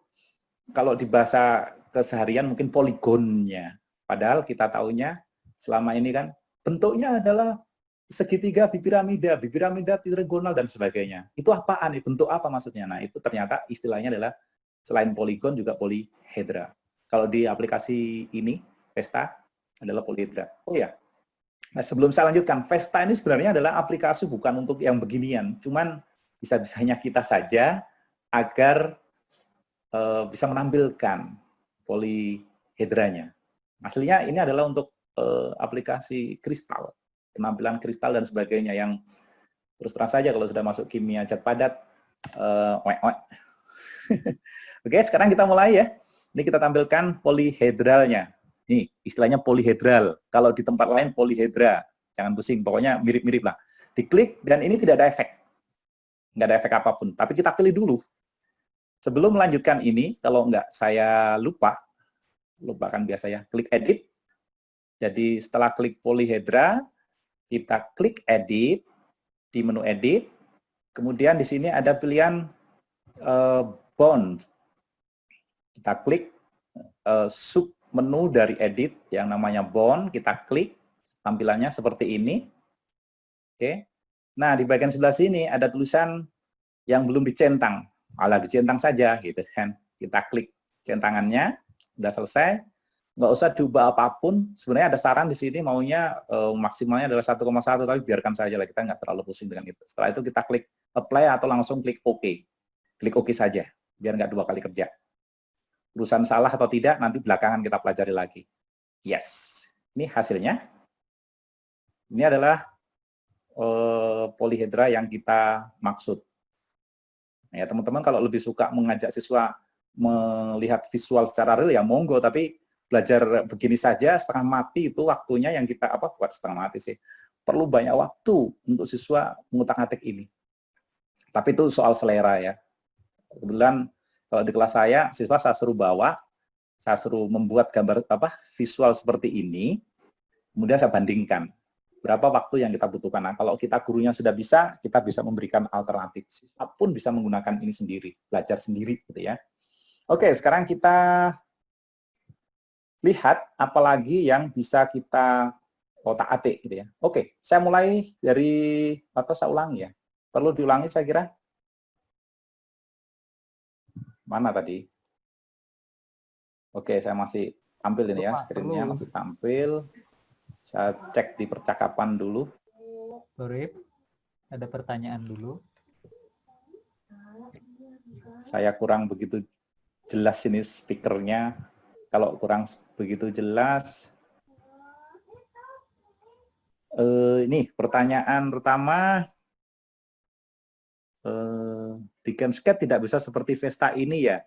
kalau di bahasa keseharian mungkin poligonnya. Padahal kita tahunya selama ini kan bentuknya adalah segitiga bipiramida trigonal dan sebagainya. Itu apaan nih? Bentuk apa maksudnya? Nah, itu ternyata istilahnya adalah selain poligon juga polihedra. Kalau di aplikasi ini, Vesta, adalah polihedra. Oh ya, nah sebelum saya lanjutkan, Vesta ini sebenarnya adalah aplikasi bukan untuk yang beginian, cuman bisa-bisanya kita saja agar bisa menampilkan polihedranya. Aslinya ini adalah untuk aplikasi kristal, penampilan kristal dan sebagainya yang terus terang saja kalau sudah masuk kimia zat padat, Oke, sekarang kita mulai ya. Ini kita tampilkan polihedralnya. Nih, istilahnya polihedral. Kalau di tempat lain polihedra. Jangan pusing, pokoknya mirip-mirip lah. Diklik dan ini tidak ada efek. Nggak ada efek apapun. Tapi kita pilih dulu. Sebelum melanjutkan ini, kalau nggak saya lupakan biasa ya, klik edit. Jadi setelah klik polihedra, kita klik edit di menu edit. Kemudian di sini ada pilihan bond. Kita klik sub menu dari edit yang namanya bond, kita klik, tampilannya seperti ini. Oke. Nah, di bagian sebelah sini ada tulisan yang belum dicentang. Alah, dicentang saja gitu kan. Kita klik centangannya, sudah selesai. Nggak usah diubah apapun. Sebenarnya ada saran di sini maunya maksimalnya adalah 1,1, tapi biarkan saja lah, kita nggak terlalu pusing dengan itu. Setelah itu kita klik apply atau langsung klik OK. Klik OK saja, biar nggak 2 kali kerja. Urusan salah atau tidak, nanti belakangan kita pelajari lagi. Yes. Ini hasilnya. Ini adalah polihedra yang kita maksud. Nah, ya, teman-teman kalau lebih suka mengajak siswa melihat visual secara real, ya monggo. Tapi belajar begini saja, setengah mati itu waktunya yang kita, buat setengah mati sih. Perlu banyak waktu untuk siswa mengutak-atik ini. Tapi itu soal selera ya. Kebetulan kalau di kelas saya, siswa saya suruh membuat gambar visual seperti ini, kemudian saya bandingkan berapa waktu yang kita butuhkan. Nah, kalau kita gurunya sudah bisa, kita bisa memberikan alternatif. Siswa pun bisa menggunakan ini sendiri, belajar sendiri gitu ya. Oke, sekarang kita lihat apalagi yang bisa kita otak-atik gitu ya. Oke, saya mulai dari, atau saya ulangi ya. Perlu diulangi saya kira. Mana tadi? Oke, saya masih tampil ini ya, screen-nya masih tampil. Saya cek di percakapan dulu. Urip, ada pertanyaan dulu. Saya kurang begitu jelas ini speakernya. Kalau kurang begitu jelas. Ini pertanyaan pertama. Di Gamescat tidak bisa seperti Vesta ini ya?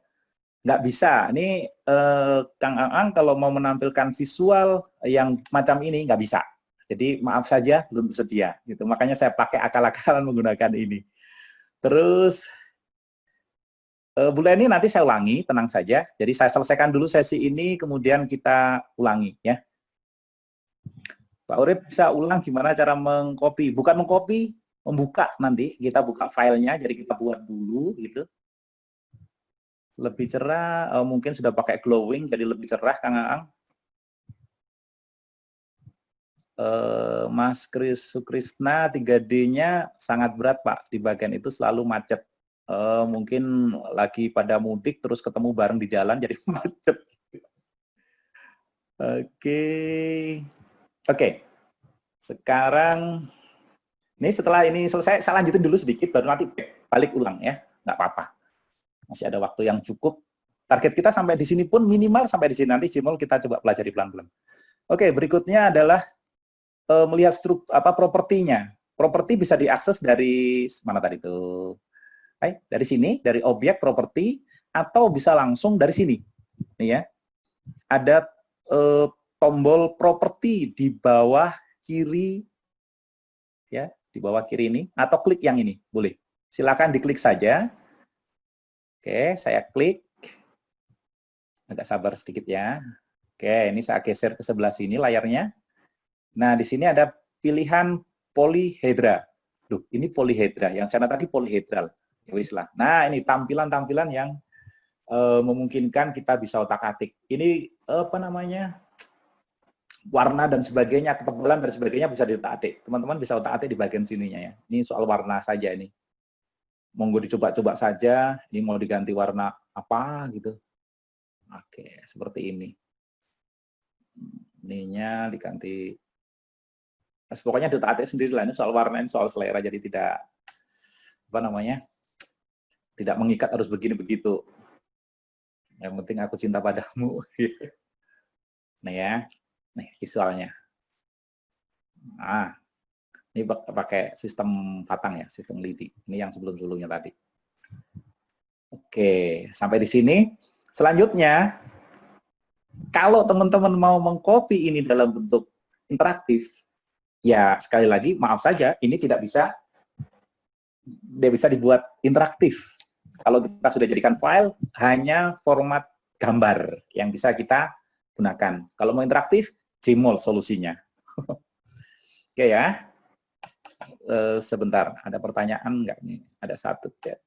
Nggak bisa. Ini Kang Aang kalau mau menampilkan visual yang macam ini nggak bisa. Jadi maaf saja belum bersedia. Gitu. Makanya saya pakai akal-akalan menggunakan ini. Terus Bu Leni nanti saya ulangi, tenang saja. Jadi saya selesaikan dulu sesi ini, kemudian kita ulangi ya. Pak Urip bisa ulang gimana cara mengcopy? Bukan mengcopy, membuka nanti. Kita buka filenya, jadi kita buat dulu gitu. Lebih cerah, mungkin sudah pakai glowing, jadi lebih cerah Kang Aang. Mas Sukrisna 3D-nya sangat berat Pak, di bagian itu selalu macet. Mungkin lagi pada mudik terus ketemu bareng di jalan jadi macet. Oke. Sekarang ini setelah ini selesai, saya lanjutin dulu sedikit, baru nanti balik ulang ya, nggak apa-apa. Masih ada waktu yang cukup. Target kita sampai di sini pun minimal sampai di sini, nanti Simul kita coba pelajari pelan-pelan. Oke, berikutnya adalah melihat propertinya. Properti bisa diakses dari mana tadi itu? Dari sini, dari objek properti, atau bisa langsung dari sini. Nih ya, ada tombol properti di bawah kiri, ya, di bawah kiri ini, atau klik yang ini, boleh. Silakan diklik saja. Oke, saya klik. Agak sabar sedikit ya. Oke, ini saya geser ke sebelah sini layarnya. Nah, di sini ada pilihan polihedra. Duh, ini polihedra. Yang sana tadi polihedral. Ya wis lah. Nah, ini tampilan-tampilan yang memungkinkan kita bisa otak-atik. Ini warna dan sebagainya, ketebalan dan sebagainya bisa diotak-atik. Teman-teman bisa otak-atik di bagian sininya ya. Ini soal warna saja ini. Monggo dicoba-coba saja. Ini mau diganti warna apa gitu. Oke, seperti ini. Ininya diganti. Pokoknya ditaati sendiri lah. Ini soal warna, ini soal selera. Jadi tidak apa namanya, tidak mengikat harus begini begitu. Yang penting aku cinta padamu. Nih ya, nih visualnya. Nah, ini pakai sistem batang ya, sistem lidi. Ini yang sebelum-sebelumnya tadi. Oke, sampai di sini. Selanjutnya, kalau teman-teman mau mengcopy ini dalam bentuk interaktif, ya sekali lagi maaf saja, ini tidak bisa dibuat interaktif. Kalau kita sudah jadikan file, hanya format gambar yang bisa kita gunakan. Kalau mau interaktif, Gmol solusinya. Oke ya. Sebentar, ada pertanyaan nggak nih? Ada satu chat.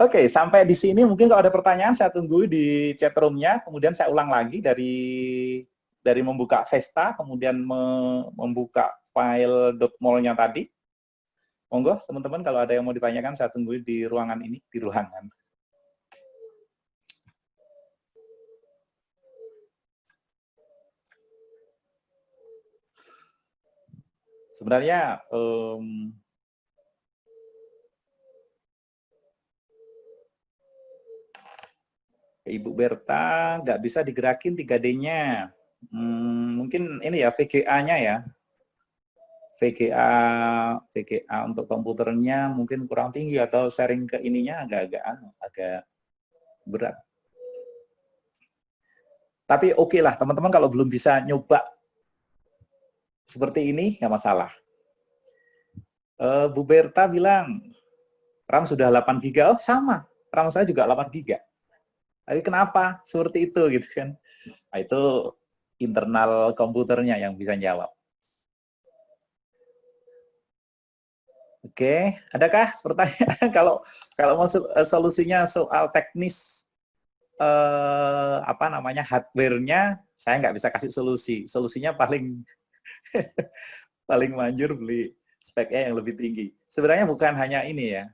Oke, sampai di sini mungkin kalau ada pertanyaan saya tunggu di chat room-nya, kemudian saya ulang lagi dari membuka Vesta, kemudian membuka file .mol-nya tadi. Monggo, teman-teman, kalau ada yang mau ditanyakan, saya tunggu di ruangan ini, di ruangan. Sebenarnya, Ibu Berta nggak bisa digerakin 3D-nya. Mungkin ini ya, VGA-nya ya. VGA untuk komputernya mungkin kurang tinggi atau sharing ke ininya agak berat. Tapi oke lah, teman-teman kalau belum bisa nyoba seperti ini, nggak masalah. Bu Berta bilang, RAM sudah 8 GB, oh sama, RAM saya juga 8 GB. Tapi kenapa seperti itu gitu kan? Nah, itu internal komputernya yang bisa jawab. Oke, adakah pertanyaan kalau mau solusinya soal teknis apa namanya hardware-nya, saya nggak bisa kasih solusi. Solusinya paling paling manjur beli speknya yang lebih tinggi. Sebenarnya bukan hanya ini ya,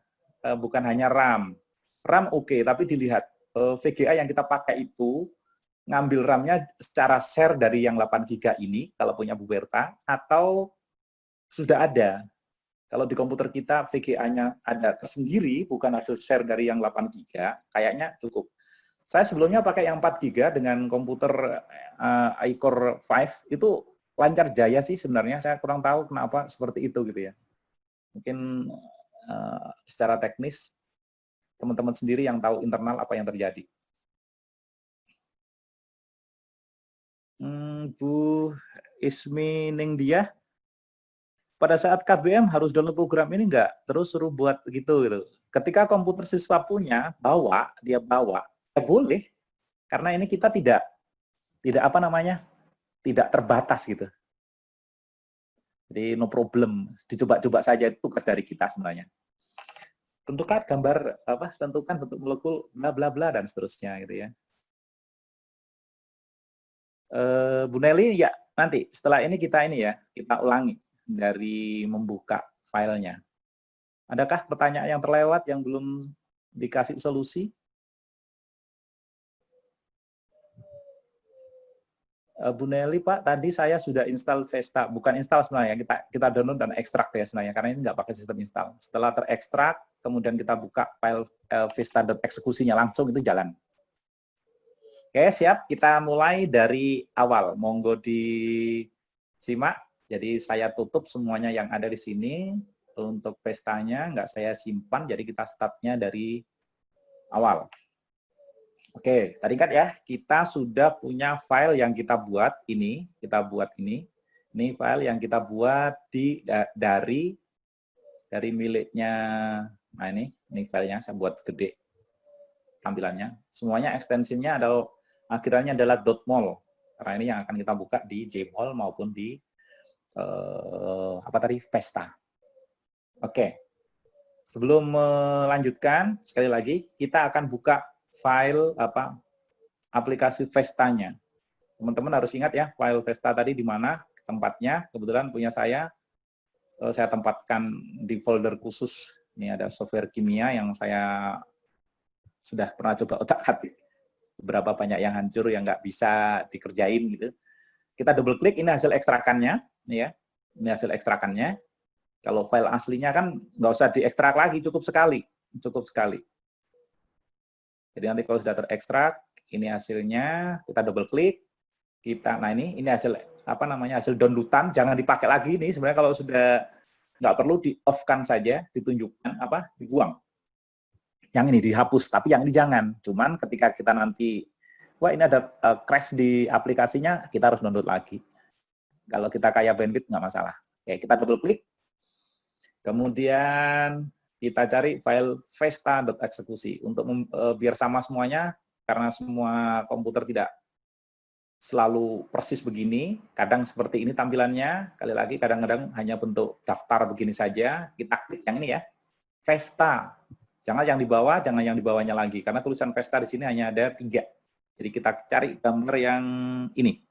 bukan hanya RAM. RAM oke, tapi dilihat VGA yang kita pakai itu ngambil RAM-nya secara share dari yang 8 GB ini kalau punya Bu Berta, atau sudah ada. Kalau di komputer kita VGA-nya ada tersendiri, bukan hasil share dari yang 8 GB, kayaknya cukup. Saya sebelumnya pakai yang 4 GB dengan komputer iCore 5, itu lancar jaya sih sebenarnya. Saya kurang tahu kenapa seperti itu gitu ya. Mungkin secara teknis, teman-teman sendiri yang tahu internal apa yang terjadi. Bu Ismi Ningdia, pada saat KBM harus download program ini enggak? Terus suruh buat gitu. Ketika komputer siswa punya, dia bawa, ya boleh. Karena ini kita tidak apa namanya, tidak terbatas gitu. Jadi no problem, dicoba-coba saja, itu tugas dari kita sebenarnya. Tentukan gambar tentukan bentuk molekul bla bla bla dan seterusnya gitu ya. Bu Nelly, ya nanti setelah ini kita ulangi dari membuka filenya. Adakah pertanyaan yang terlewat yang belum dikasih solusi? Bu Nelly, Pak, tadi saya sudah install Vesta, bukan install sebenarnya, kita download dan ekstrak ya sebenarnya, karena ini nggak pakai sistem install. Setelah terekstrak, kemudian kita buka file Vesta.eksekusinya, langsung itu jalan. Oke, siap. Kita mulai dari awal. Monggo disimak. Jadi saya tutup semuanya yang ada di sini. Untuk Vestanya nggak saya simpan, jadi kita startnya dari awal. Oke, tadi kan ya, kita sudah punya file yang kita buat ini. Ini file yang kita buat dari miliknya. Nah ini filenya saya buat gede tampilannya. Semuanya ekstensinya akhirnya adalah .mol, karena ini yang akan kita buka di Gmol maupun di Vesta. Oke, sebelum melanjutkan sekali lagi kita akan buka file aplikasi Vestanya. Teman-teman harus ingat ya, file Vesta tadi di mana tempatnya. Kebetulan punya saya tempatkan di folder khusus. Ini ada software kimia yang saya sudah pernah coba otak-atik. berapa banyak yang hancur yang nggak bisa dikerjain gitu. Kita double klik, ini hasil ekstrakannya, ya. Ini hasil ekstrakannya. Kalau file aslinya kan nggak usah diekstrak lagi, cukup sekali, cukup sekali. Jadi nanti kalau sudah terekstrak, ini hasilnya, kita double klik, nah ini hasil apa namanya, hasil downloadan, jangan dipakai lagi ini. Sebenarnya kalau sudah nggak perlu, di off-kan saja, ditunjukkan apa, dibuang. Yang ini dihapus, tapi yang ini jangan. Cuman ketika kita nanti, wah ini ada crash di aplikasinya, kita harus download lagi. Kalau kita kaya bandwidth nggak masalah. Oke, kita double klik. Kemudian kita cari file vesta.eksekusi untuk biar sama semuanya, karena semua komputer tidak selalu persis begini, kadang seperti ini tampilannya, kali lagi kadang-kadang hanya bentuk daftar begini saja. Kita klik yang ini ya, Vesta. Jangan yang di bawah, jangan yang di bawahnya lagi, karena tulisan Vesta di sini hanya ada 3. Jadi kita cari gambar yang ini.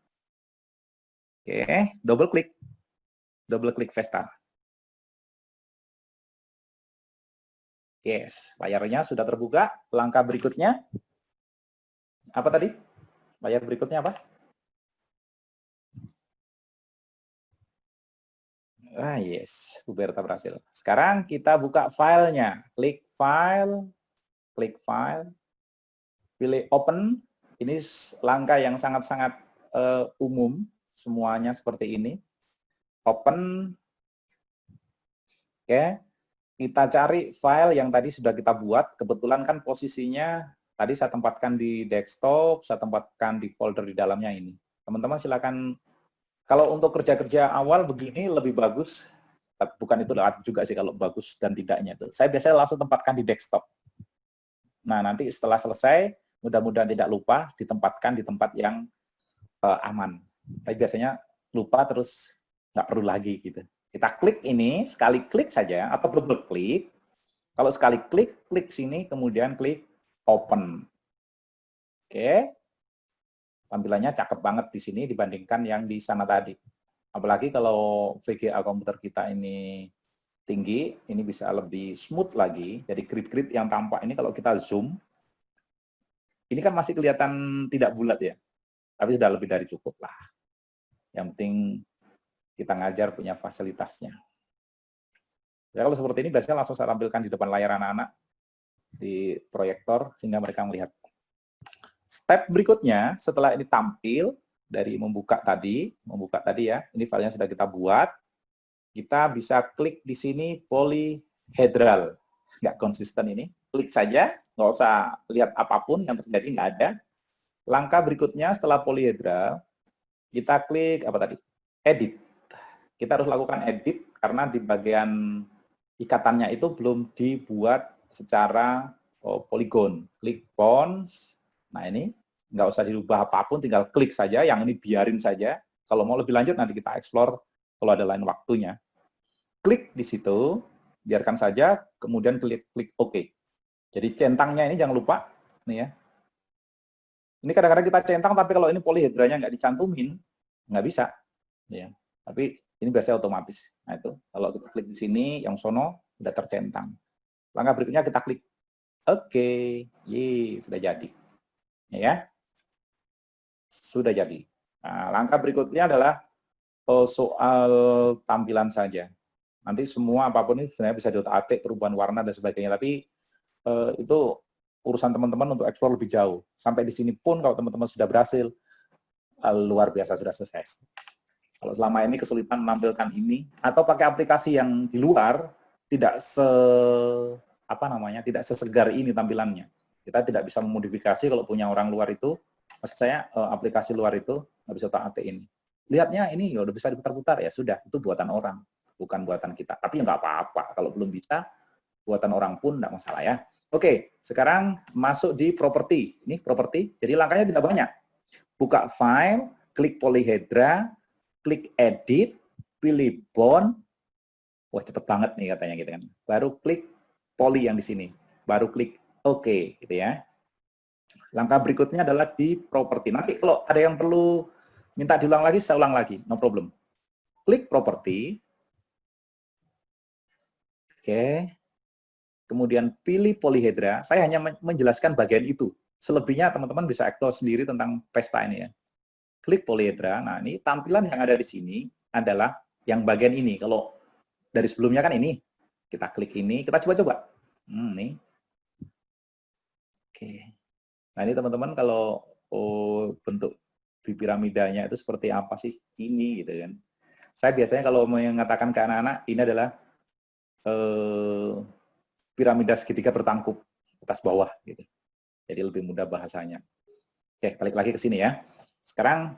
Oke, double klik Vesta. Yes, layarnya sudah terbuka. Langkah berikutnya, apa tadi? Layar berikutnya apa? Ah, yes, Huberta berhasil. Sekarang kita buka filenya. Klik file, pilih open. Ini langkah yang sangat-sangat umum, semuanya seperti ini. Open. Oke, kita cari file yang tadi sudah kita buat. Kebetulan kan posisinya tadi saya tempatkan di desktop, saya tempatkan di folder di dalamnya ini. Teman-teman silakan. Kalau untuk kerja-kerja awal begini lebih bagus, bukan itu juga sih kalau bagus dan tidaknya itu. Saya biasanya langsung tempatkan di desktop. Nah, nanti setelah selesai, mudah-mudahan tidak lupa, ditempatkan di tempat yang aman. Tapi biasanya lupa terus nggak perlu lagi gitu. Kita klik ini, sekali klik saja, atau double klik. Kalau sekali klik sini, kemudian klik open. Oke. Tampilannya cakep banget di sini dibandingkan yang di sana tadi. Apalagi kalau VGA komputer kita ini tinggi, ini bisa lebih smooth lagi. Jadi grid-grid yang tampak ini kalau kita zoom, ini kan masih kelihatan tidak bulat ya. Tapi sudah lebih dari cukup lah. Yang penting kita ngajar punya fasilitasnya. Ya, kalau seperti ini biasanya langsung saya tampilkan di depan layar anak-anak di proyektor sehingga mereka melihat. Step berikutnya, setelah ini tampil, dari membuka tadi ya, ini filenya sudah kita buat, kita bisa klik di sini polyhedral. Nggak konsisten ini, klik saja, nggak usah lihat apapun yang terjadi, nggak ada. Langkah berikutnya setelah polyhedral, kita klik apa tadi? Edit. Kita harus lakukan edit, karena di bagian ikatannya itu belum dibuat secara poligon. Klik bounce. Nah ini nggak usah dirubah apapun, tinggal klik saja, yang ini biarin saja. Kalau mau lebih lanjut nanti kita explore kalau ada lain waktunya. Klik di situ, biarkan saja, kemudian klik OK. Jadi centangnya ini jangan lupa, nih ya. Ini kadang-kadang kita centang, tapi kalau ini polyhedranya nggak dicantumin, nggak bisa. Ya. Tapi ini biasanya otomatis. Nah itu, kalau kita klik di sini, yang sono udah tercentang. Langkah berikutnya kita klik OK, sudah jadi. Ya, sudah jadi. Nah, langkah berikutnya adalah soal tampilan saja. Nanti semua apapun ini sebenarnya bisa diotak-atik, perubahan warna dan sebagainya. Tapi itu urusan teman-teman untuk eksplor lebih jauh. Sampai di sini pun kalau teman-teman sudah berhasil, luar biasa, sudah selesai. Kalau selama ini kesulitan menampilkan ini, atau pakai aplikasi yang di luar, tidak tidak sesegar ini tampilannya. Kita tidak bisa memodifikasi kalau punya orang luar itu. Maksud saya aplikasi luar itu nggak bisa otak-atik ini. Lihatnya ini ya udah bisa diputar-putar, ya sudah, itu buatan orang, bukan buatan kita. Tapi ya nggak apa-apa, kalau belum bisa, buatan orang pun nggak masalah ya. Oke, sekarang masuk di properti. Ini properti, jadi langkahnya tidak banyak. Buka file, klik polyhedra, klik edit, pilih bond. Wah cepet banget nih katanya gitu kan. Baru klik poly yang di sini, baru klik OK gitu ya. Langkah berikutnya adalah di properti. Nanti kalau ada yang perlu minta diulang lagi, saya ulang lagi, no problem. Klik properti. Oke. Kemudian pilih polyhedra. Saya hanya menjelaskan bagian itu. Selebihnya teman-teman bisa explore sendiri tentang pesta ini ya. Klik polyhedra. Nah, ini tampilan yang ada di sini adalah yang bagian ini. Kalau dari sebelumnya kan ini. Kita klik ini, kita coba-coba. Nih. Oke. Nah, ini teman-teman kalau bentuk di piramidanya itu seperti apa sih? Ini gitu kan. Saya biasanya kalau mengatakan ke anak-anak, ini adalah piramida segitiga bertangkup atas bawah gitu. Jadi lebih mudah bahasanya. Oke, balik lagi ke sini ya. Sekarang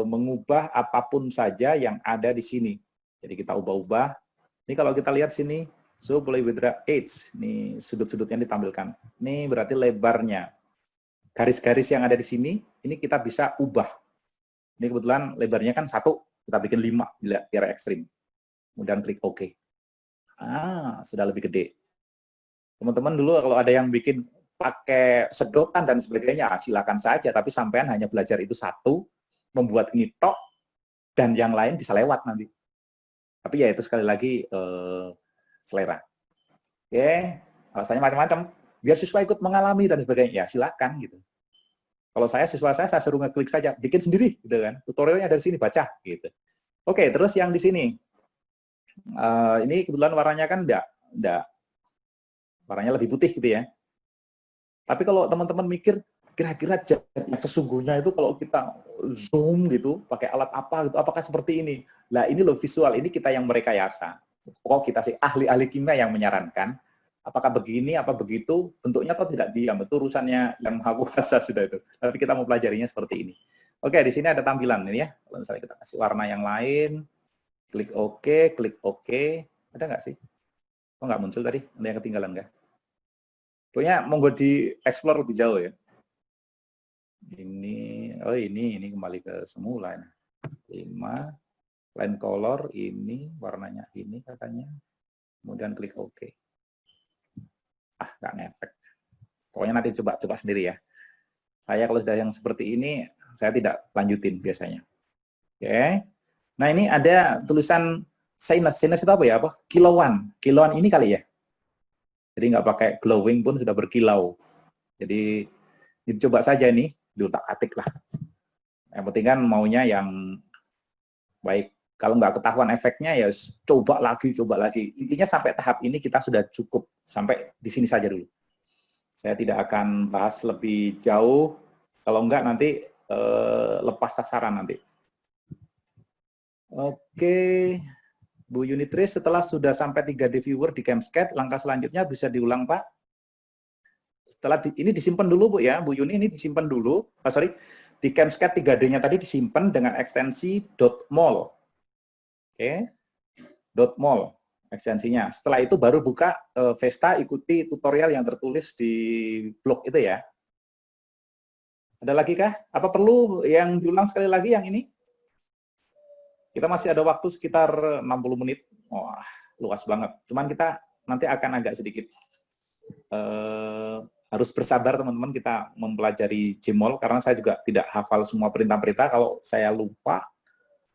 mengubah apapun saja yang ada di sini. Jadi kita ubah-ubah. Ini kalau kita lihat sini, so polyhedra edge. Ini sudut-sudutnya ditampilkan. Ini berarti lebarnya. Garis-garis yang ada di sini, ini kita bisa ubah. Ini kebetulan lebarnya kan 1, kita bikin 5 biar ekstrim. Kemudian klik OK. Sudah lebih gede. Teman-teman dulu kalau ada yang bikin pakai sedotan dan sebagainya, silakan saja. Tapi sampean hanya belajar itu 1, membuat ini tok, dan yang lain bisa lewat nanti. Tapi ya itu sekali lagi selera. Oke, alasannya macam-macam. Biar siswa ikut mengalami dan sebagainya, ya silakan gitu. Kalau siswa saya suruh ngeklik saja, bikin sendiri, gitu kan. Tutorialnya dari sini, baca, gitu. Oke, terus yang di sini. Ini kebetulan warnanya kan enggak, warnanya lebih putih gitu ya. Tapi kalau teman-teman mikir, kira-kira yang sesungguhnya itu kalau kita zoom gitu, pakai alat apa gitu, apakah seperti ini? Lah ini loh visual, ini kita yang merekayasa. Kok kita sih ahli-ahli kimia yang menyarankan, apakah begini, apa begitu, bentuknya atau tidak diam, itu urusannya yang maha kuasa sudah itu. Tapi kita mau pelajarinya seperti ini. Oke, di sini ada tampilan ini ya. Kalau misalnya kita kasih warna yang lain, klik OK, klik OK. Ada nggak sih? Kok nggak muncul tadi? Ada yang ketinggalan nggak? Pokoknya monggo di explore lebih jauh ya. Ini kembali ke semula. 5, line color, ini warnanya ini katanya. Kemudian klik OK. Nggak ngefek. Pokoknya nanti coba sendiri ya. Saya kalau sudah yang seperti ini, saya tidak lanjutin biasanya. Oke. Nah ini ada tulisan sinus. Sinus itu apa ya? Kilauan. Kilauan ini kali ya. Jadi nggak pakai glowing pun sudah berkilau. Jadi dicoba saja nih, diutak-atik lah. Yang penting kan maunya yang baik. Kalau nggak ketahuan efeknya ya coba lagi. Intinya sampai tahap ini kita sudah cukup. Sampai di sini saja dulu. Saya tidak akan bahas lebih jauh. Kalau nggak nanti lepas sasaran nanti. Oke. Bu Unitris, setelah sudah sampai 3D viewer di Camscat, langkah selanjutnya bisa diulang, Pak? Setelah ini disimpan dulu, Bu ya. Bu Yuni ini disimpan dulu. Di Camscat 3D-nya tadi disimpan dengan ekstensi .mol. Oke. .mol ekstensinya. Setelah itu baru buka Vesta, ikuti tutorial yang tertulis di blog itu ya. Ada lagi kah? Apa perlu yang diulang sekali lagi yang ini? Kita masih ada waktu sekitar 60 menit. Wah, luas banget. Cuman kita nanti akan agak sedikit harus bersabar teman-teman, kita mempelajari Jmol karena saya juga tidak hafal semua perintah-perintah. Kalau saya lupa,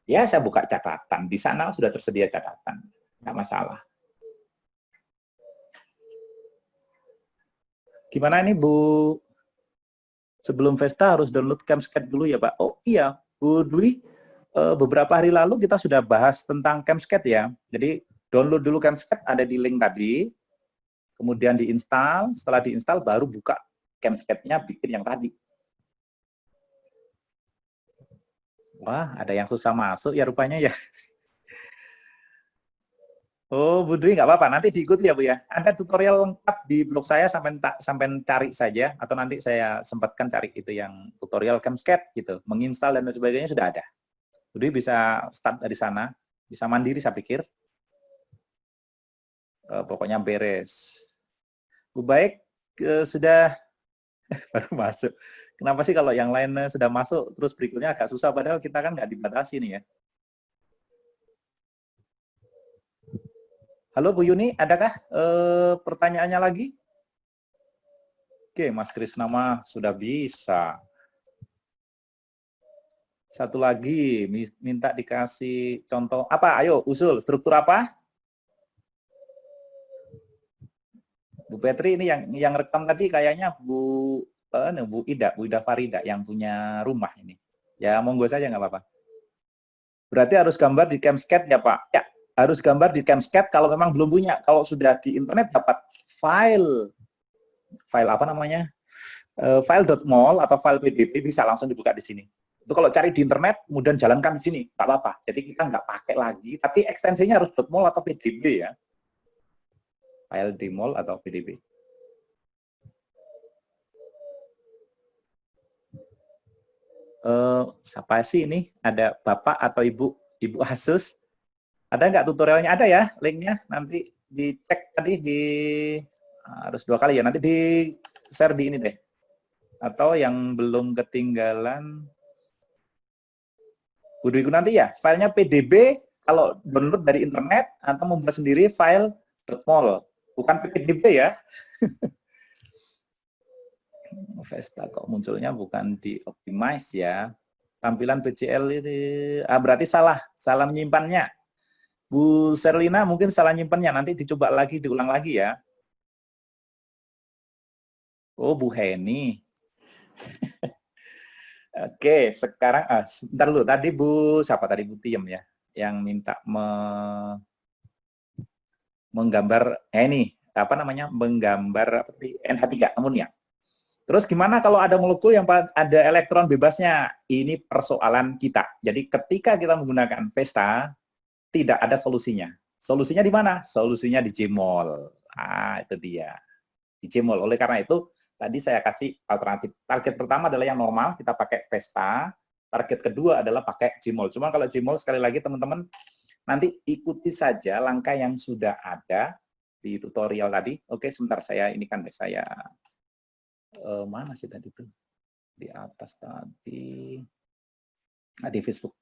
ya saya buka catatan. Di sana sudah tersedia catatan. Nggak masalah. Gimana ini Bu? Sebelum Vesta harus download Camscat dulu ya Pak? Oh iya, Bu Dwi. Beberapa hari lalu kita sudah bahas tentang Camscat ya. Jadi download dulu Camscat, ada di link tadi. Kemudian diinstal, setelah diinstal baru buka Camscat-nya, bikin yang tadi. Wah, ada yang susah masuk ya rupanya ya. Oh, Bu Dwi nggak apa-apa, nanti diikuti ya Bu ya. Ada tutorial lengkap di blog saya, sampai cari saja, atau nanti saya sempatkan cari itu yang tutorial Camscat gitu, menginstal dan sebagainya sudah ada. Jadi bisa start dari sana, bisa mandiri saya pikir. Pokoknya beres. Bu baik, sudah baru masuk. Kenapa sih kalau yang lain sudah masuk, terus berikutnya agak susah, padahal kita kan nggak dibatasi nih ya. Halo Bu Yuni, adakah pertanyaannya lagi? Oke, Mas Krisnama sudah bisa. Satu lagi, minta dikasih contoh. Apa? Ayo, usul. Struktur apa? Bu Petri ini yang rekam tadi kayaknya Bu Bu Ida Farida yang punya rumah ini. Ya, monggo saja nggak apa-apa. Berarti harus gambar di Camscat ya Pak? Ya, harus gambar di Camscat kalau memang belum punya. Kalau sudah di internet dapat file apa namanya? File.mol atau file PDB bisa langsung dibuka di sini. Itu kalau cari di internet, kemudian jalankan di sini, nggak apa-apa. Jadi kita nggak pakai lagi, tapi ekstensinya harus .mol atau PDB ya. File di mol atau PDB. Siapa sih ini? Ada Bapak atau Ibu Asus? Ada nggak tutorialnya? Ada ya, linknya. Nanti dicek tadi harus 2 kali ya. Nanti di share di ini deh. Atau yang belum ketinggalan, Budiku nanti ya, filenya PDB kalau download dari internet atau membuat sendiri file .mol, bukan PDB ya. Vesta kok munculnya bukan di optimize ya. Tampilan BCL ini, berarti salah menyimpannya. Bu Serlina mungkin salah nyimpannya, nanti dicoba lagi, diulang lagi ya. Oh, Bu Heni. Oke, sekarang sebentar dulu. Tadi siapa tadi Bu Tiem ya, yang minta menggambar ini apa namanya? Menggambar NH3 amonia. Terus gimana kalau ada molekul yang ada elektron bebasnya? Ini persoalan kita. Jadi ketika kita menggunakan Vesta, tidak ada solusinya. Solusinya di mana? Solusinya di Jmol. Itu dia. Di Jmol. Oleh karena itu, tadi saya kasih alternatif. Target pertama adalah yang normal, kita pakai Vesta. Target kedua adalah pakai Jmol. Cuma kalau Jmol, sekali lagi teman-teman, nanti ikuti saja langkah yang sudah ada di tutorial tadi. Oke, sebentar saya ini kan saya mana sih tadi tuh? Di atas tadi. Di Facebook.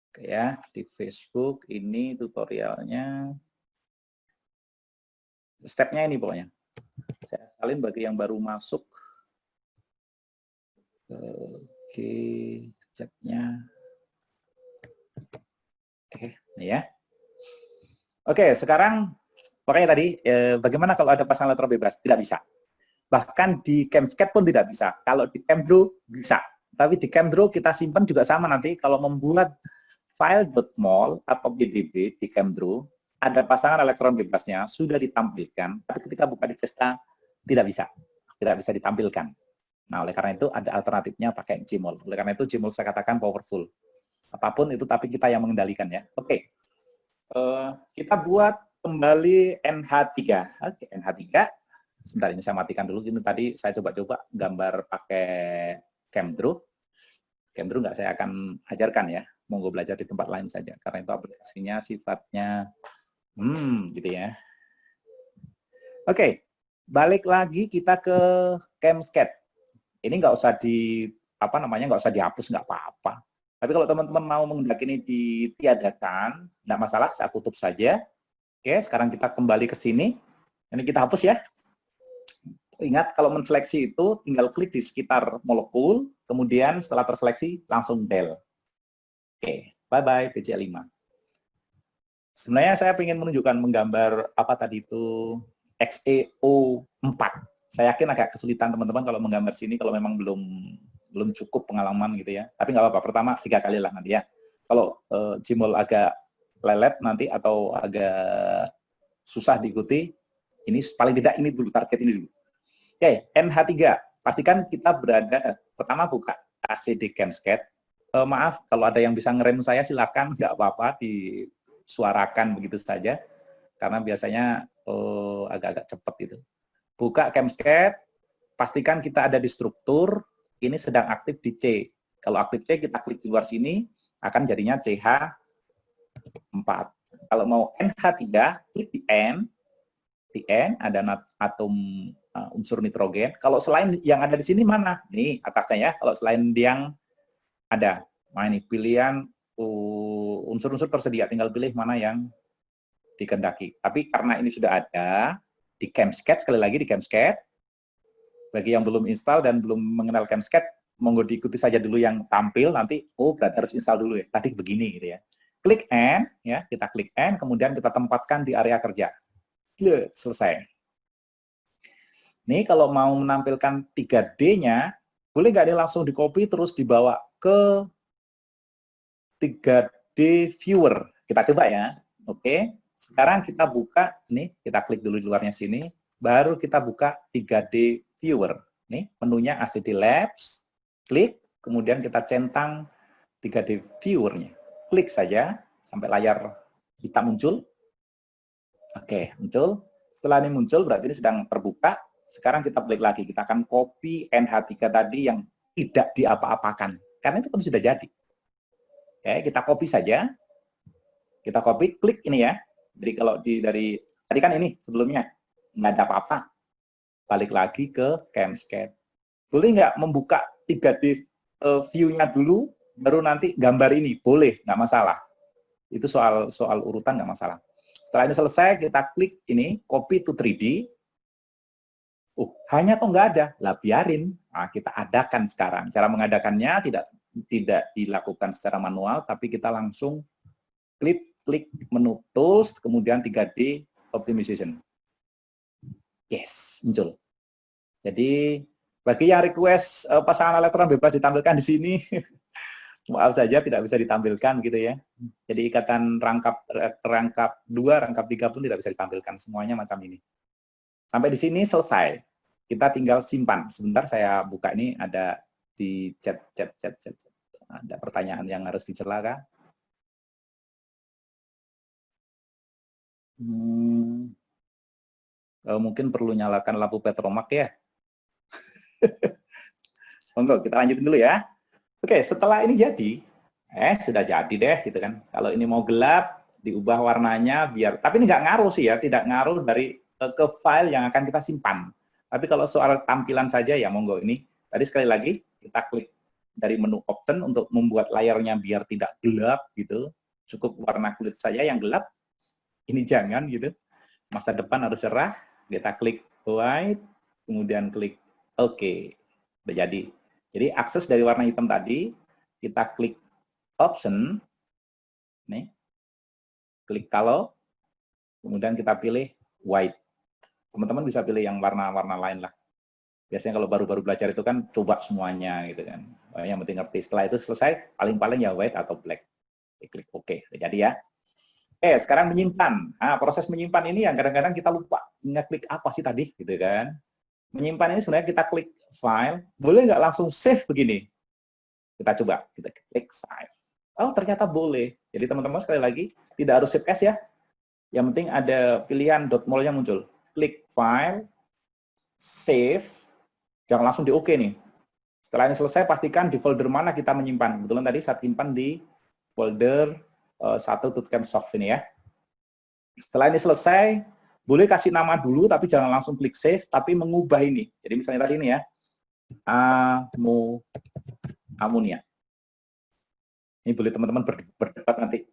Oke ya, di Facebook ini tutorialnya. Stepnya ini pokoknya. Saya salin bagi yang baru masuk. Oke, chatnya. Oke, ya. Oke, sekarang makanya tadi bagaimana kalau ada pasang elektron bebas? Tidak bisa. Bahkan di Camscat pun tidak bisa. Kalau di CamDraw bisa. Tapi di CamDraw kita simpan juga sama nanti. Kalau membuat file .mol atau PDB di CamDraw, ada pasangan elektron bebasnya, sudah ditampilkan. Tapi ketika buka di Vesta, tidak bisa. Tidak bisa ditampilkan. Nah, oleh karena itu ada alternatifnya pakai Jmol. Oleh karena itu Jmol saya katakan powerful. Apapun itu, tapi kita yang mengendalikan ya. Oke. Kita buat kembali NH3. Oke, NH3. Sebentar, ini saya matikan dulu. Ini tadi saya coba-coba gambar pakai CamDraw. CamDraw nggak saya akan ajarkan ya. Monggo belajar di tempat lain saja. Karena itu aplikasinya sifatnya gitu ya. Oke, balik lagi kita ke Camscat. Ini nggak usah nggak usah dihapus, nggak apa-apa. Tapi kalau teman-teman mau menghendaki ini ditiadakan, nggak masalah, saya tutup saja. Oke, sekarang kita kembali ke sini. Ini kita hapus ya. Ingat, kalau menseleksi itu tinggal klik di sekitar molekul, kemudian setelah terseleksi langsung del. Oke, bye-bye BCL5. Sebenarnya saya ingin menunjukkan menggambar apa tadi itu XEO4. Saya yakin agak kesulitan teman-teman kalau menggambar sini kalau memang belum cukup pengalaman gitu ya. Tapi nggak apa-apa, pertama 3 kali lah nanti ya. Kalau Jmol agak lelet nanti atau agak susah diikuti, ini paling tidak ini dulu, target ini dulu. Oke, NH3. Pastikan kita berada, pertama buka ACD Camscat. Maaf, kalau ada yang bisa ngerem saya silakan, nggak apa-apa, disuarakan begitu saja. Karena biasanya agak-agak cepat gitu. Buka Camscat, pastikan kita ada di struktur, ini sedang aktif di C. Kalau aktif C, kita klik di luar sini, akan jadinya CH4. Kalau mau NH3, klik di N. Di N ada atom unsur nitrogen. Kalau selain yang ada di sini mana? Nih atasnya ya. Kalau selain yang ada, ini pilihan unsur-unsur tersedia. Tinggal pilih mana yang dikehendaki. Tapi karena ini sudah ada di Camscat, sekali lagi di Camscat. Bagi yang belum install dan belum mengenal Camscat, monggo diikuti saja dulu yang tampil. Nanti berarti harus install dulu ya. Tadi begini gitu ya. Klik N, ya kita klik N, kemudian kita tempatkan di area kerja. Selesai. Nih kalau mau menampilkan 3D-nya, boleh nggak nih langsung di copy terus dibawa ke 3D viewer. Kita coba ya. Oke. Sekarang kita buka, nih kita klik dulu di luarnya sini, baru kita buka 3D viewer. Nih menunya ACD Labs, klik, kemudian kita centang 3D viewer-nya. Klik saja sampai layar hitam muncul. Oke, muncul. Setelah ini muncul berarti ini sedang terbuka. Sekarang kita klik lagi, kita akan copy NH3 tadi yang tidak diapa-apakan. Karena itu kan sudah jadi. Oke, kita copy saja. Kita copy, klik ini ya. Jadi kalau dari tadi kan ini sebelumnya nggak ada apa-apa. Balik lagi ke Camscape. Boleh nggak membuka 3D view-nya dulu, baru nanti gambar ini? Boleh, nggak masalah. Itu soal urutan nggak masalah. Setelah ini selesai, kita klik ini, copy to 3D. Hanya kok nggak ada? Lah biarin. Nah, kita adakan sekarang. Cara mengadakannya tidak dilakukan secara manual, tapi kita langsung klik menu tools, kemudian 3D optimization. Yes, muncul. Jadi bagi yang request pasangan elektron bebas ditampilkan di sini, maaf saja tidak bisa ditampilkan gitu ya. Jadi ikatan rangkap 2, rangkap 3 pun tidak bisa ditampilkan, semuanya macam ini. Sampai di sini selesai. Kita tinggal simpan. Sebentar saya buka ini, ada di chat. Ada pertanyaan yang harus dicela. Mungkin perlu nyalakan lampu petromak ya. Monggo, kita lanjutin dulu ya. Oke, setelah ini jadi, sudah jadi deh gitu kan. Kalau ini mau gelap, diubah warnanya biar, tapi ini nggak ngaruh sih ya, tidak ngaruh dari ke file yang akan kita simpan. Tapi kalau soal tampilan saja ya monggo ini. Tadi sekali lagi kita klik dari menu option untuk membuat layarnya biar tidak gelap gitu. Cukup warna kulit saya yang gelap. Ini jangan gitu. Masa depan harus cerah. Kita klik white, kemudian klik OK. Udah jadi. Jadi akses dari warna hitam tadi, kita klik option, nih, klik color, kemudian kita pilih white. Teman-teman bisa pilih yang warna-warna lain lah. Biasanya kalau baru-baru belajar itu kan coba semuanya gitu kan. Yang penting ngerti. Setelah itu selesai, paling-paling ya white atau black. Klik OK. Udah jadi ya. Sekarang menyimpan. Nah, proses menyimpan ini yang kadang-kadang kita lupa ngeklik apa sih tadi, gitu kan. Menyimpan ini sebenarnya kita klik file, boleh nggak langsung save begini? Kita coba, kita klik save. Oh, ternyata boleh. Jadi teman-teman sekali lagi, tidak harus save as ya. Yang penting ada pilihan .mol-nya muncul. Klik file, save, jangan langsung di OK nih. Setelah ini selesai, pastikan di folder mana kita menyimpan. Kebetulan tadi saya simpan di folder 1 TootCamSoft ini ya. Setelah ini selesai, boleh kasih nama dulu, tapi jangan langsung klik save, tapi mengubah ini. Jadi misalnya tadi ini ya, amonia. Ini boleh teman-teman berdebat nanti.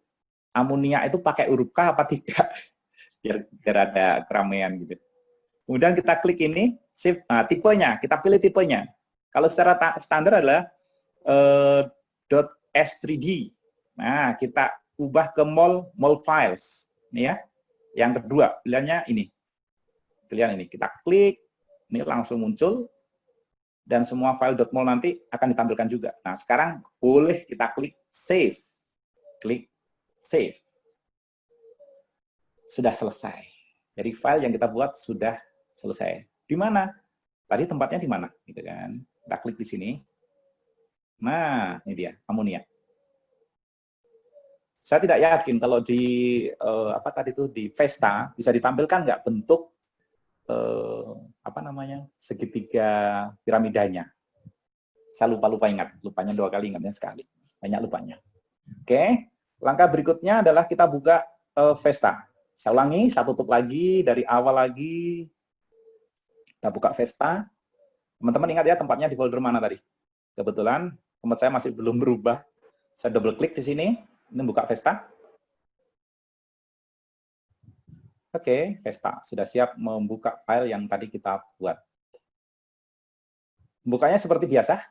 Amonia itu pakai huruf K apa tidak? Biar ada keramaian gitu. Kemudian kita klik ini, save. Nah, tipenya, kita pilih tipenya. Kalau secara standar adalah .s3d. Nah, kita ubah ke mol files. Ini ya. Yang kedua, pilihannya ini. Pilihan ini. Kita klik, ini langsung muncul. Dan semua file .mol nanti akan ditampilkan juga. Nah, sekarang boleh kita klik save. Klik save. Sudah selesai. Jadi file yang kita buat sudah selesai. Di mana? Tadi tempatnya di mana? Gitu kan. Kita klik di sini. Nah, ini dia, amonia. Saya tidak yakin kalau di apa tadi itu di Vesta bisa ditampilkan nggak bentuk apa namanya segitiga piramidanya. Saya lupa ingat, lupanya 2 kali, ingatnya sekali, banyak lupanya. Oke, langkah berikutnya adalah kita buka Vesta. Saya ulangi, saya tutup lagi dari awal lagi. Kita buka Vesta. Teman-teman ingat ya tempatnya di folder mana tadi? Kebetulan tempat saya masih belum berubah. Saya double klik di sini. Ini buka Vesta. Oke, Vesta sudah siap membuka file yang tadi kita buat. Bukanya seperti biasa,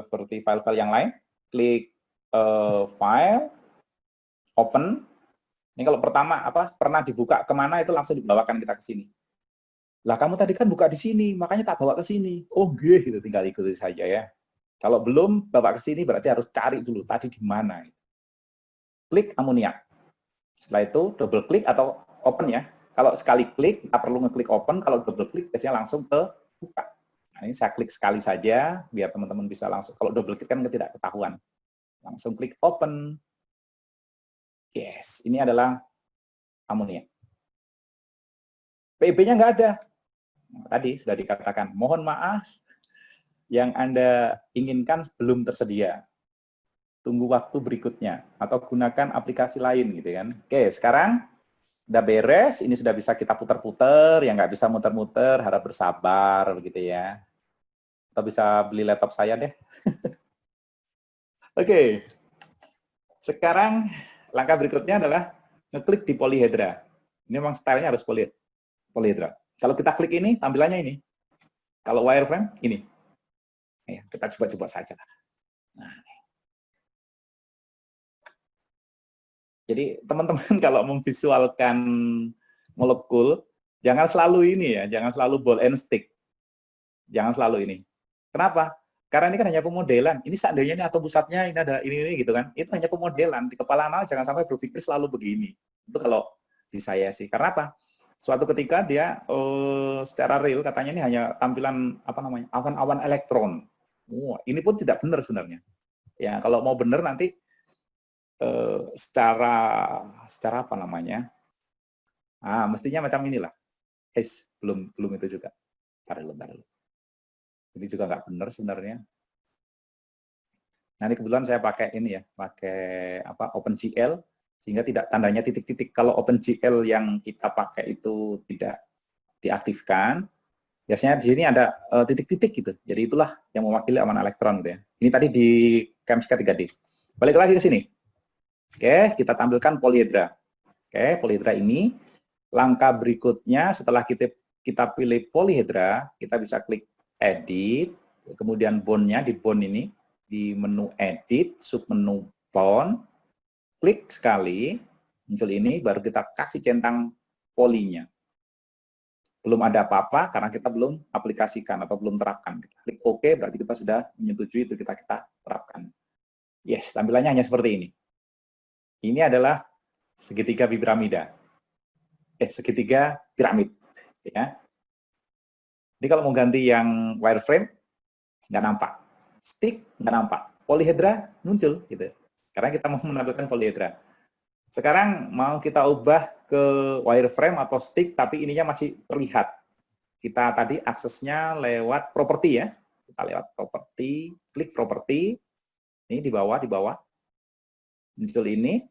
seperti file-file yang lain. Klik file, open. Ini kalau pertama pernah dibuka kemana itu langsung dibawakan kita ke sini. Lah kamu tadi kan buka di sini, makanya tak bawa ke sini. Oh nggih, gitu, tinggal ikuti saja ya. Kalau belum bawa ke sini berarti harus cari dulu tadi di mana. Klik amoniak. Setelah itu double klik atau open ya. Kalau sekali klik, kita perlu ngeklik open. Kalau double klik, biasanya langsung ke buka. Nah, ini saya klik sekali saja, biar teman-teman bisa langsung. Kalau double klik kan tidak ketahuan. Langsung klik open. Yes, ini adalah amoniak. PIB-nya nggak ada. Nah, tadi sudah dikatakan, mohon maaf, yang Anda inginkan belum tersedia. Tunggu waktu berikutnya. Atau gunakan aplikasi lain gitu kan. Oke, sekarang udah beres, ini sudah bisa kita putar-putar, yang nggak bisa muter-muter, harap bersabar begitu ya. Atau bisa beli laptop saya deh. Oke, sekarang langkah berikutnya adalah ngeklik di polyhedra. Ini memang stylenya harus polyhedra. Kalau kita klik ini, tampilannya ini. Kalau wireframe, ini. Ya, kita coba-coba saja. Nah, jadi teman-teman kalau memvisualkan molekul, jangan selalu ini ya, jangan selalu ball and stick. Jangan selalu ini. Kenapa? Karena ini kan hanya pemodelan. Ini seandainya ini atau pusatnya ini ada ini gitu kan. Itu hanya pemodelan. Di kepala anak jangan sampai berpikir selalu begini. Itu kalau di saya sih. Karena apa? Suatu ketika dia secara real katanya ini hanya tampilan apa namanya? Awan-awan elektron. Ini pun tidak benar sebenarnya. Ya, kalau mau benar nanti secara apa namanya? Mestinya macam inilah. Belum itu juga. Taruh dulu. Ini juga nggak benar sebenarnya. Nah, ini kebetulan saya pakai ini ya, pakai apa OpenGL, sehingga tidak tandanya titik-titik. Kalau OpenGL yang kita pakai itu tidak diaktifkan, biasanya di sini ada titik-titik gitu. Jadi itulah yang mewakili awan elektron gitu ya. Ini tadi di ChemSky 3D. Balik lagi ke sini. Oke, kita tampilkan polyhedra. Oke, polyhedra ini langkah berikutnya setelah kita pilih polyhedra, kita bisa klik edit, kemudian bond-nya di bond ini, di menu edit, submenu bond, klik sekali, muncul ini, baru kita kasih centang polinya. Belum ada apa-apa karena kita belum aplikasikan atau belum terapkan. Kita klik OK, berarti kita sudah menyetujui itu kita terapkan. Yes, tampilannya hanya seperti ini. Ini adalah segitiga piramida. Segitiga piramid. Ya. Jadi kalau mau ganti yang wireframe, nggak nampak. Stick, nggak nampak. Polyhedra, muncul. Gitu. Karena kita mau menampilkan polyhedra. Sekarang mau kita ubah ke wireframe atau stick, tapi ininya masih terlihat. Kita tadi aksesnya lewat properti ya. Kita lewat properti, klik properti. Ini di bawah. Muncul ini.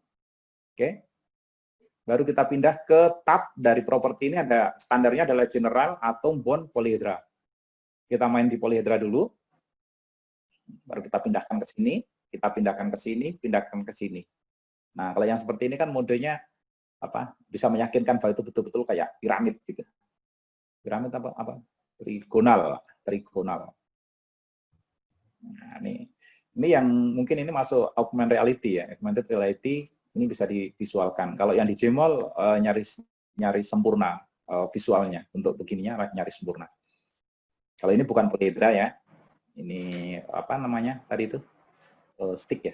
Oke. Baru kita pindah ke tab dari properti ini, ada standarnya adalah general, atom, bond, polyhedra. Kita main di polyhedra dulu. Baru kita pindahkan ke sini, kita pindahkan ke sini, pindahkan ke sini. Nah, kalau yang seperti ini kan modenya apa? Bisa meyakinkan bahwa itu betul-betul kayak piramid gitu. Piramid apa? Trigonal. Nah, ini yang mungkin ini masuk augmented reality ya. Augmented reality ini bisa divisualkan. Kalau yang di Gmol nyaris sempurna visualnya. Untuk begininya nyaris sempurna. Kalau ini bukan polyhedra ya. Ini apa namanya tadi itu? Stick ya.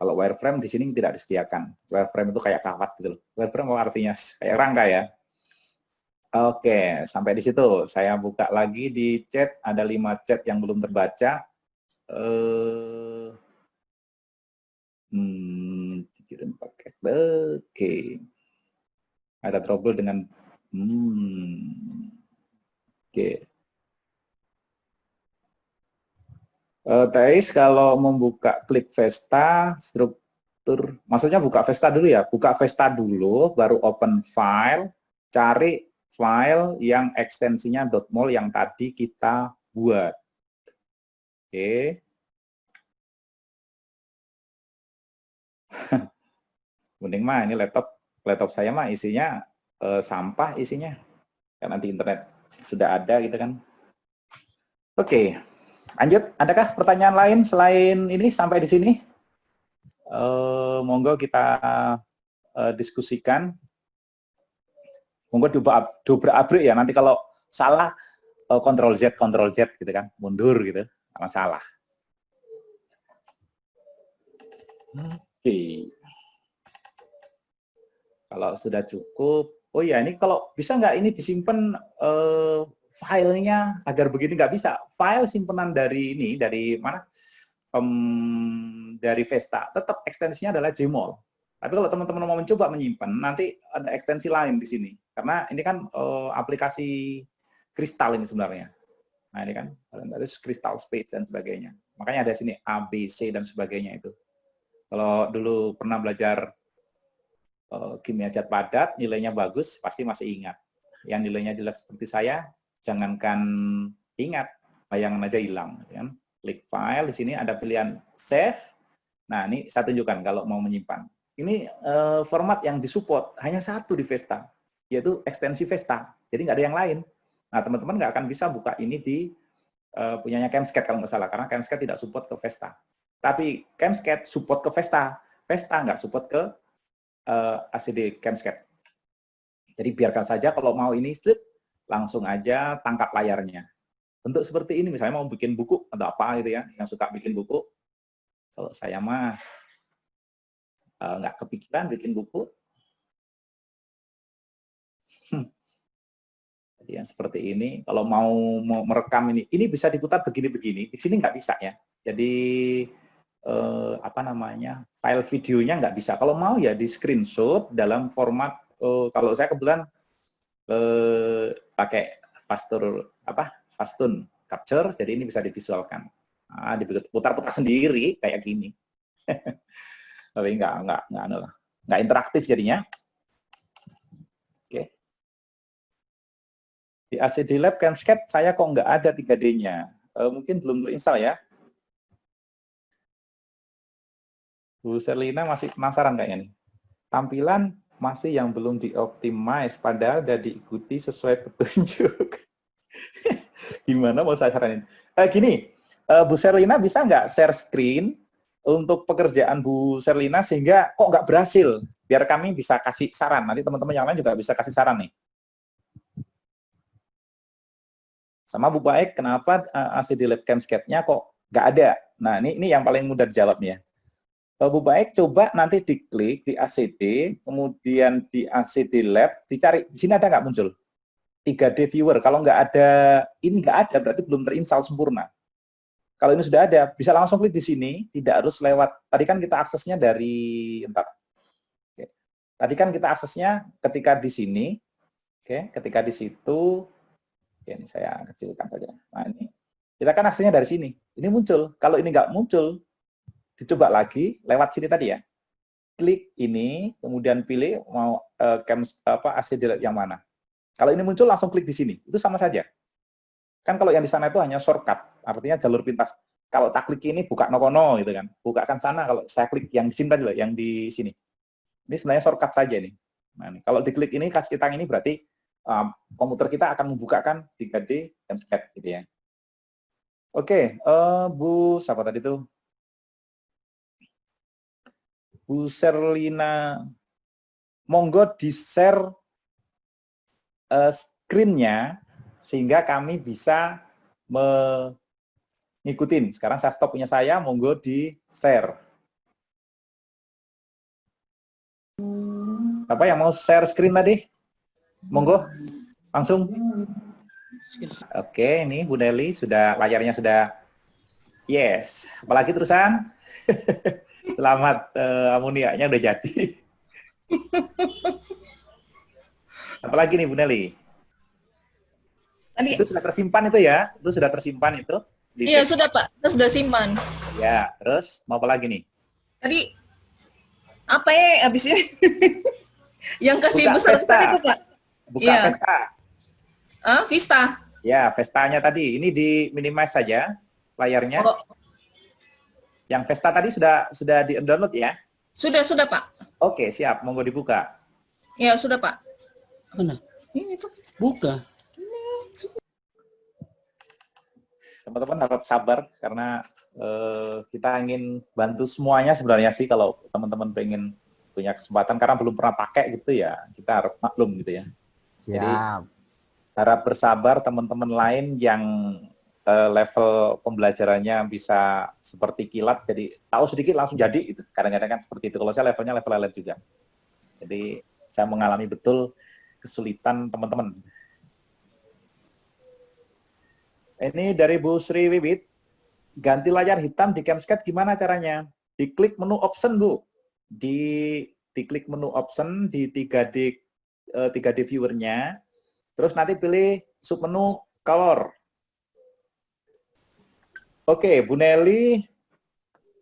Kalau wireframe di sini tidak disediakan. Wireframe itu kayak kawat gitu loh. Wireframe artinya kayak rangka ya. Oke, sampai di situ. Saya buka lagi di chat. Ada 5 chat yang belum terbaca. Dikirim paket. Oke. Ada trouble dengan oke. Thais, kalau membuka klik Vesta, struktur, maksudnya buka Vesta dulu ya. Buka Vesta dulu, baru open file, cari file yang ekstensinya .mol yang tadi kita buat. Oke. Mending mah ini laptop saya mah isinya sampah isinya. Karena di internet sudah ada gitu kan. Oke. Lanjut, adakah pertanyaan lain selain ini sampai di sini? Monggo kita diskusikan. Monggo dobrak-abrik ya, nanti kalau salah Ctrl Z gitu kan, mundur gitu, masalah. Oke. Kalau sudah cukup, oh ya ini kalau bisa nggak ini disimpan filenya agar begini, nggak bisa. File simpenan dari ini, dari mana? Dari Vesta, tetap ekstensinya adalah Gmol. Tapi kalau teman-teman mau mencoba menyimpan, nanti ada ekstensi lain di sini. Karena ini kan aplikasi kristal ini sebenarnya. Nah ini kan, ada Crystal Space dan sebagainya. Makanya ada sini A, B, C dan sebagainya itu. Kalau dulu pernah belajar kimia zat padat, nilainya bagus, pasti masih ingat. Yang nilainya jelek seperti saya, jangankan ingat, bayangan aja hilang. Kan? Klik file, di sini ada pilihan save. Nah, ini saya tunjukkan kalau mau menyimpan. Ini format yang disupport, hanya satu di Vesta, yaitu ekstensi Vesta. Jadi nggak ada yang lain. Nah, teman-teman nggak akan bisa buka ini di punyanya Camscat kalau nggak salah, karena Camscat tidak support ke Vesta. Tapi Camscat support ke Vesta. Vesta nggak support ke ACD Camscat. Jadi biarkan saja kalau mau ini slip, langsung aja tangkap layarnya. Bentuk seperti ini, misalnya mau bikin buku atau apa gitu ya, yang suka bikin buku. Kalau saya mah nggak kepikiran bikin buku. Jadi yang seperti ini, kalau mau merekam ini bisa diputar begini-begini, di sini nggak bisa ya. Jadi apa namanya, file videonya nggak bisa. Kalau mau ya di screenshot dalam format, kalau saya kebetulan pakai Fastun Capture, jadi ini bisa divisualkan. Nah, diputar-putar sendiri kayak gini. Tapi nggak interaktif jadinya. Oke. Di ACD Lab Camscat saya kok nggak ada 3D-nya. Mungkin belum terinstall ya. Bu Serlina masih penasaran kayaknya nih. Tampilan masih yang belum dioptimize, padahal udah diikuti sesuai petunjuk. Gimana mau saya saranin? Gini, Bu Serlina bisa nggak share screen untuk pekerjaan Bu Serlina sehingga kok nggak berhasil? Biar kami bisa kasih saran. Nanti teman-teman yang lain juga bisa kasih saran nih. Sama Bu Baik, kenapa ACD Lab Camscat-nya kok nggak ada? Nah, ini yang paling mudah dijawab nih ya. Bu Baik, coba nanti diklik di ACD, kemudian di ACD Lab, dicari, di sini ada nggak muncul? 3D viewer, kalau nggak ada, ini nggak ada, berarti belum terinstall sempurna. Kalau ini sudah ada, bisa langsung klik di sini, tidak harus lewat, tadi kan kita aksesnya dari, Oke. Tadi kan kita aksesnya ketika di sini, oke, ketika di situ, oke, ini saya kecilkan saja. Nah ini, kita kan aksesnya dari sini, ini muncul. Kalau ini nggak muncul, dicoba lagi lewat sini tadi ya. Klik ini, kemudian pilih mau ACD yang mana. Kalau ini muncul langsung klik di sini, itu sama saja. Kan kalau yang di sana itu hanya shortcut, artinya jalur pintas. Kalau tak klik ini buka nokono gitu kan, bukakan sana. Kalau saya klik yang di sini tadi loh, yang di sini. Ini sebenarnya shortcut saja nih. Nah, kalau diklik ini kasih tangan ini berarti komputer kita akan membukakan 3D Camscat gitu ya. Oke, Bu siapa tadi tuh? Bu Serlina, monggo di-share screen-nya sehingga kami bisa mengikutin. Sekarang saya stop punya saya, monggo di-share. Apa yang mau share screen tadi? Monggo, langsung. Oke, ini Bu Nelly sudah, layarnya sudah, yes. Apalagi terusan? Selamat, amoniaknya udah jadi. Apalagi nih Bu Nelly? Tadi, itu sudah tersimpan itu ya? Itu sudah tersimpan itu? iya sudah Pak, kita sudah simpan. Ya, terus mau apa lagi nih? Tadi apa ya habis ini? Yang kasih Buka besar-besar Vesta. itu Pak? Buka Iya. Vesta. Vista. Ya, Vestanya tadi. Ini di minimize saja layarnya. Oh. Yang Vesta tadi sudah di-download ya? Sudah Pak. Oke, siap. Monggo dibuka. Ya, sudah Pak. Mana? Ini tuh. Buka. Teman-teman harap sabar karena kita ingin bantu semuanya sebenarnya sih kalau teman-teman pengen punya kesempatan karena belum pernah pakai gitu ya, kita harap maklum gitu ya. Jadi Siap. harap bersabar teman-teman lain yang level pembelajarannya bisa seperti kilat, jadi tahu sedikit langsung jadi itu. Kadang-kadang kan seperti itu. Kalau saya levelnya level lelet juga. Jadi saya mengalami betul kesulitan teman-teman. Ini dari Bu Sri Wiwit. Ganti layar hitam di Camscat gimana caranya? Diklik menu option, Bu. Diklik menu option di 3D viewer-nya. Terus nanti pilih submenu color. Oke, Bu Nelly.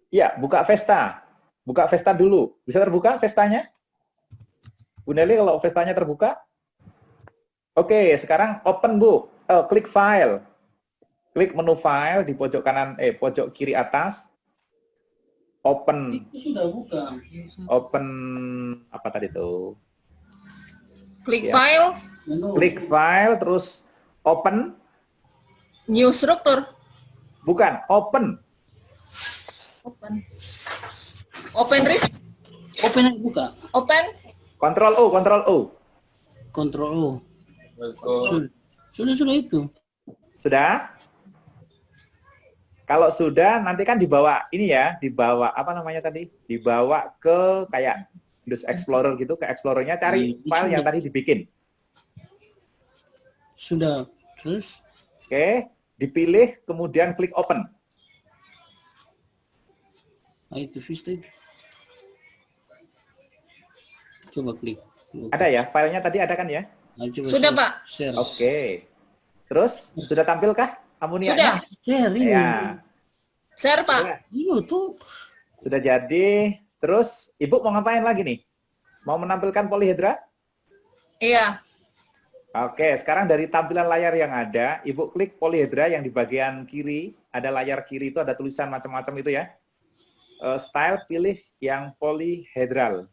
Ya, buka Vesta. Buka Vesta dulu. Bisa terbuka Vestanya? Bu Nelly, kalau Vestanya terbuka. Oke, sekarang open, Bu. Klik file. Klik menu file di pojok kanan, pojok kiri atas. Open. Itu sudah buka. Open, apa tadi itu? Klik Ya. file, Menu. Klik file, terus open. new struktur. Bukan, open. Open risk, Open aja buka. open. Control O, Control O. Control O. Sudah itu. Sudah? Kalau sudah, nanti kan dibawa ini ya, dibawa apa namanya tadi? Dibawa ke kayak Windows Explorer gitu, ke Explorer-nya cari file yang tadi dibikin. Sudah. Terus Oke, dipilih, kemudian klik open. itu Vista. Coba klik. Ada ya, filenya tadi ada kan ya? Coba Sudah, share. Pak. Share. Oke. Terus, sudah tampilkah amunianya? Sudah. Share ini. Ya, Share, Pak. sudah. Iya tuh. Sudah jadi. Terus, Ibu mau ngapain lagi nih? Mau menampilkan polyhedra? Iya. Oke, sekarang dari tampilan layar yang ada, Ibu klik polyhedra yang di bagian kiri, ada layar kiri itu ada tulisan macam-macam itu ya. Style, pilih yang polyhedral.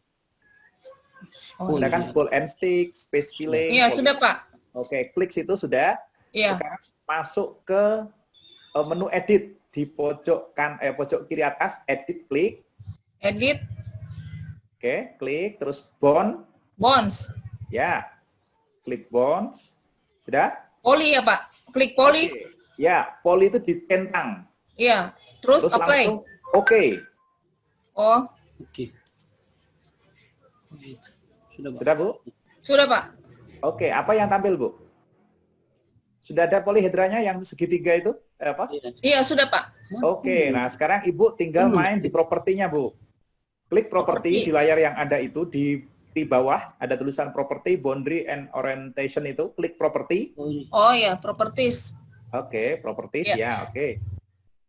Oh, Sudah kan iya. ball and stick, space filling. Iya, sudah, Pak. Oke, klik situ sudah. Iya. Sekarang masuk ke menu edit di pojok kiri atas, edit, klik. Edit, Oke, klik, terus bond, bonds. ya. Klik bonds. Sudah? Poly ya, Pak. Klik poly. Oke. Ya, poly itu ditentang. Iya. Terus apply. langsung oke. Oh, Oke. Sudah, Pak. Sudah, Bu? sudah, Pak. Oke, apa yang tampil, Bu? Sudah ada polyhedranya yang segitiga itu? Apa? Iya. Iya, sudah, Pak. Oke, nah sekarang Ibu tinggal main di propertinya, Bu. Klik properti di layar yang ada itu, di bawah ada tulisan property, boundary, and orientation itu. Klik property. Oh, ini. Oh ya, properties. Oke, properties, Iya. ya, oke.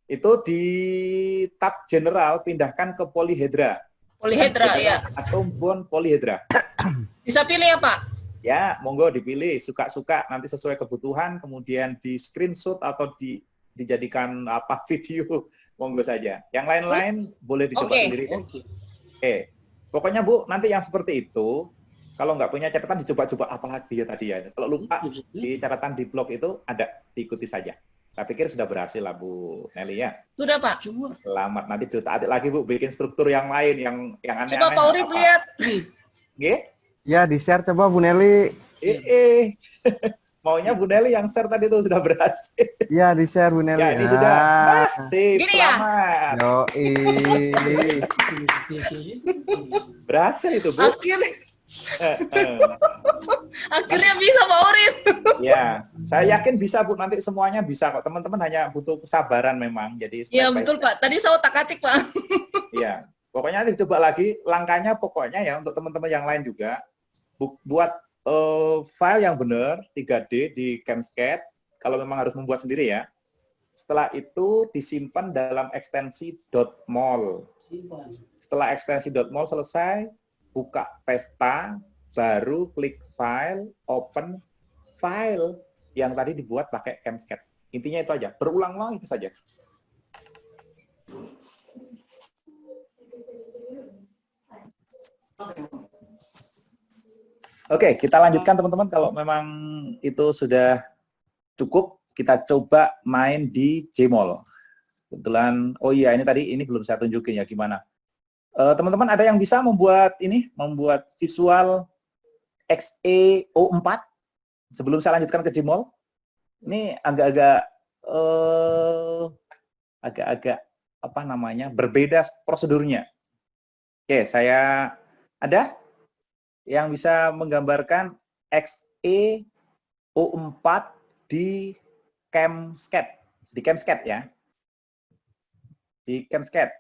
Itu di tab general, pindahkan ke polyhedra. Polyhedra, ya. Atau bond polyhedra. Bisa pilih ya, Pak? Ya, monggo dipilih, suka-suka, nanti sesuai kebutuhan, kemudian di screenshot atau dijadikan apa video, monggo saja. Yang lain-lain boleh dicoba Oke. sendiri. Oke. Oke, pokoknya Bu, nanti yang seperti itu, kalau nggak punya catatan dicoba-coba apalagi ya tadi ya. Kalau lupa di catatan di blog itu ada, diikuti saja. Saya pikir sudah berhasil lah Bu Nelly ya. Sudah, Pak. Coba. Selamat, nanti diotak-atik lagi Bu, bikin struktur yang lain, yang aneh-aneh. Coba Pak Urip lihat. Nggih? Ya, di-share coba Bu Nelly. Maunya Bu Nelly yang share tadi itu sudah berhasil. Ya, di-share Bu Nelly. Ya, ini sudah. Nah, sip, Gini ya? selamat. Yoi. Berhasil itu Bu. Akhirnya, Eh, eh. akhirnya bisa Pak Urip. Ya, saya yakin bisa Bu, nanti semuanya bisa kok. Teman-teman hanya butuh kesabaran memang. Jadi Iya, step by betul, step. Pak. Tadi saya otak-atik, Pak. Iya. Pokoknya nanti coba lagi langkahnya pokoknya ya untuk teman-teman yang lain juga buat file yang benar 3D di Camscat kalau memang harus membuat sendiri ya. Setelah itu disimpan dalam ekstensi .mol. Simpan. Setelah ekstensi .mol selesai, buka Vesta, baru klik file, open file yang tadi dibuat pakai Camscat. Intinya itu aja, berulang-ulang itu saja. Oke, kita lanjutkan teman-teman. Kalau memang itu sudah cukup, kita coba main di Jmol. Kebetulan, oh iya ini tadi ini belum saya tunjukin ya gimana. Teman-teman ada yang bisa membuat ini, membuat visual XEO4 Sebelum saya lanjutkan ke Jmol, ini agak-agak apa namanya, berbeda prosedurnya. Oke, saya ada yang bisa menggambarkan XeO4 di ChemScat. Di ChemScat ya. Di ChemScat.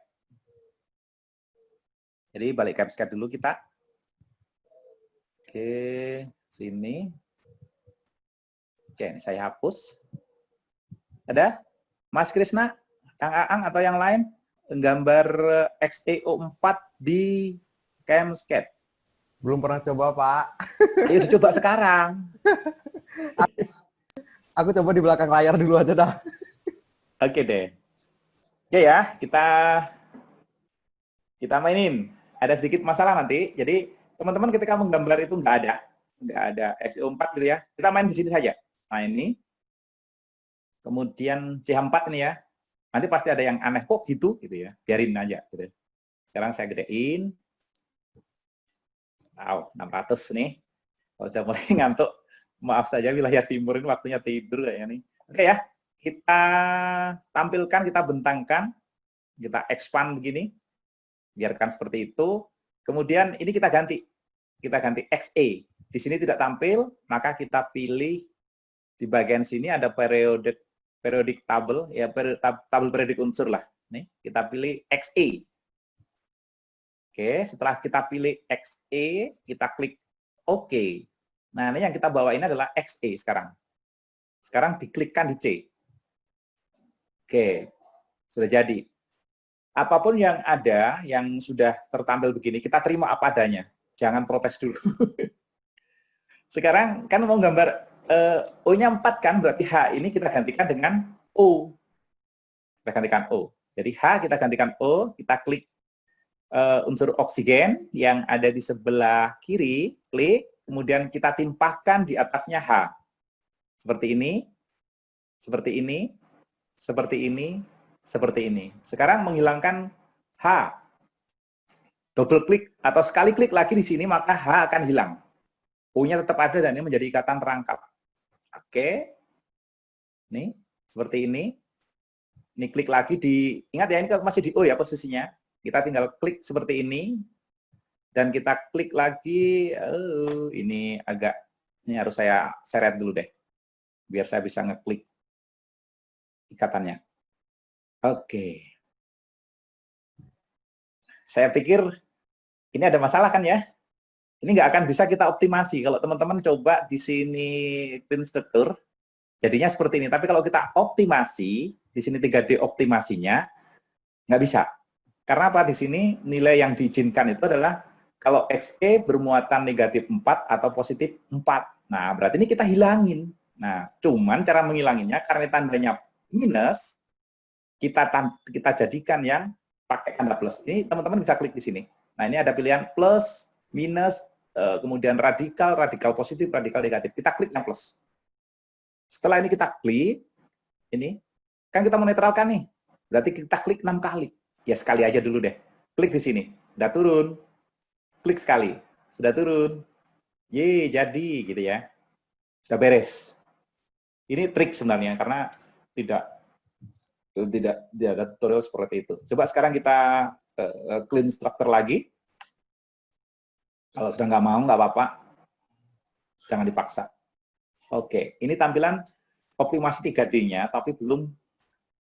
Jadi balik ChemScat dulu kita. Oke, sini. Oke, ini saya hapus. Ada? Mas Krisna, Kang Aang atau yang lain? Gambar XeO4 di ChemScat. Belum pernah coba, Pak. Ayo dicoba sekarang. Aku coba di belakang layar dulu aja dah. Oke deh. Oke ya, kita mainin. Ada sedikit masalah nanti. Jadi teman-teman ketika menggambar itu nggak ada XeO4 gitu ya. Kita main di sini saja. Nah ini. Kemudian CH4 ini ya. Nanti pasti ada yang aneh kok gitu ya. Biarin aja gitu. Sekarang saya gedein. Wow, 600 nih. Kalau sudah mulai ngantuk, maaf saja wilayah timur ini waktunya tidur kayaknya nih. Oke ya. Kita tampilkan, kita bentangkan, kita expand begini, biarkan seperti itu. Kemudian ini kita ganti XE. Di sini tidak tampil, maka kita pilih di bagian sini ada periodic table, ya tabel periodik unsur lah. Nih, kita pilih XE. Oke, setelah kita pilih XE, kita klik OK. Nah, ini yang kita bawa ini adalah XE sekarang. Sekarang diklikkan di C. Oke, sudah jadi. Apapun yang ada, yang sudah tertampil begini, kita terima apa adanya. Jangan protes dulu. Sekarang kan mau gambar O-nya 4 kan, berarti H ini kita gantikan dengan O. Kita gantikan O. Jadi H kita gantikan O, kita klik unsur oksigen yang ada di sebelah kiri, klik, kemudian kita timpahkan di atasnya H. Seperti ini, seperti ini, seperti ini, seperti ini. Sekarang menghilangkan H. Double klik atau sekali klik lagi di sini, maka H akan hilang. O-nya tetap ada dan ini menjadi ikatan terangkap. Oke. Nih, seperti ini. Ini klik lagi di, ingat ya ini masih di O ya posisinya. Kita tinggal klik seperti ini. Dan kita klik lagi, ini harus saya seret dulu deh. Biar saya bisa ngeklik ikatannya. Oke. Saya pikir ini ada masalah kan ya? Ini nggak akan bisa kita optimasi. Kalau teman-teman coba di sini clean struktur, jadinya seperti ini. Tapi kalau kita optimasi, di sini 3D optimasinya, nggak bisa. Karena apa? Di sini nilai yang diizinkan itu adalah kalau XE bermuatan negatif 4 atau positif 4. Nah, berarti ini kita hilangin. Nah, cuman cara menghilanginnya, karena tandanya minus, kita jadikan yang pakai tanda plus. Ini teman-teman bisa klik di sini. Nah, ini ada pilihan plus, minus, kemudian radikal positif, radikal negatif. Kita klik yang plus. Setelah ini kita klik, ini, kan kita menetralkan nih. Berarti kita klik 6 kali. Ya, sekali aja dulu deh. Klik di sini. Udah turun. Klik sekali. Sudah turun. Ye, jadi gitu ya. Sudah beres. Ini trik sebenarnya, karena tidak ada tutorial seperti itu. Coba sekarang kita clean structure lagi. Kalau sudah nggak mau, nggak apa-apa. Jangan dipaksa. Oke, ini tampilan optimasi 3D-nya, tapi belum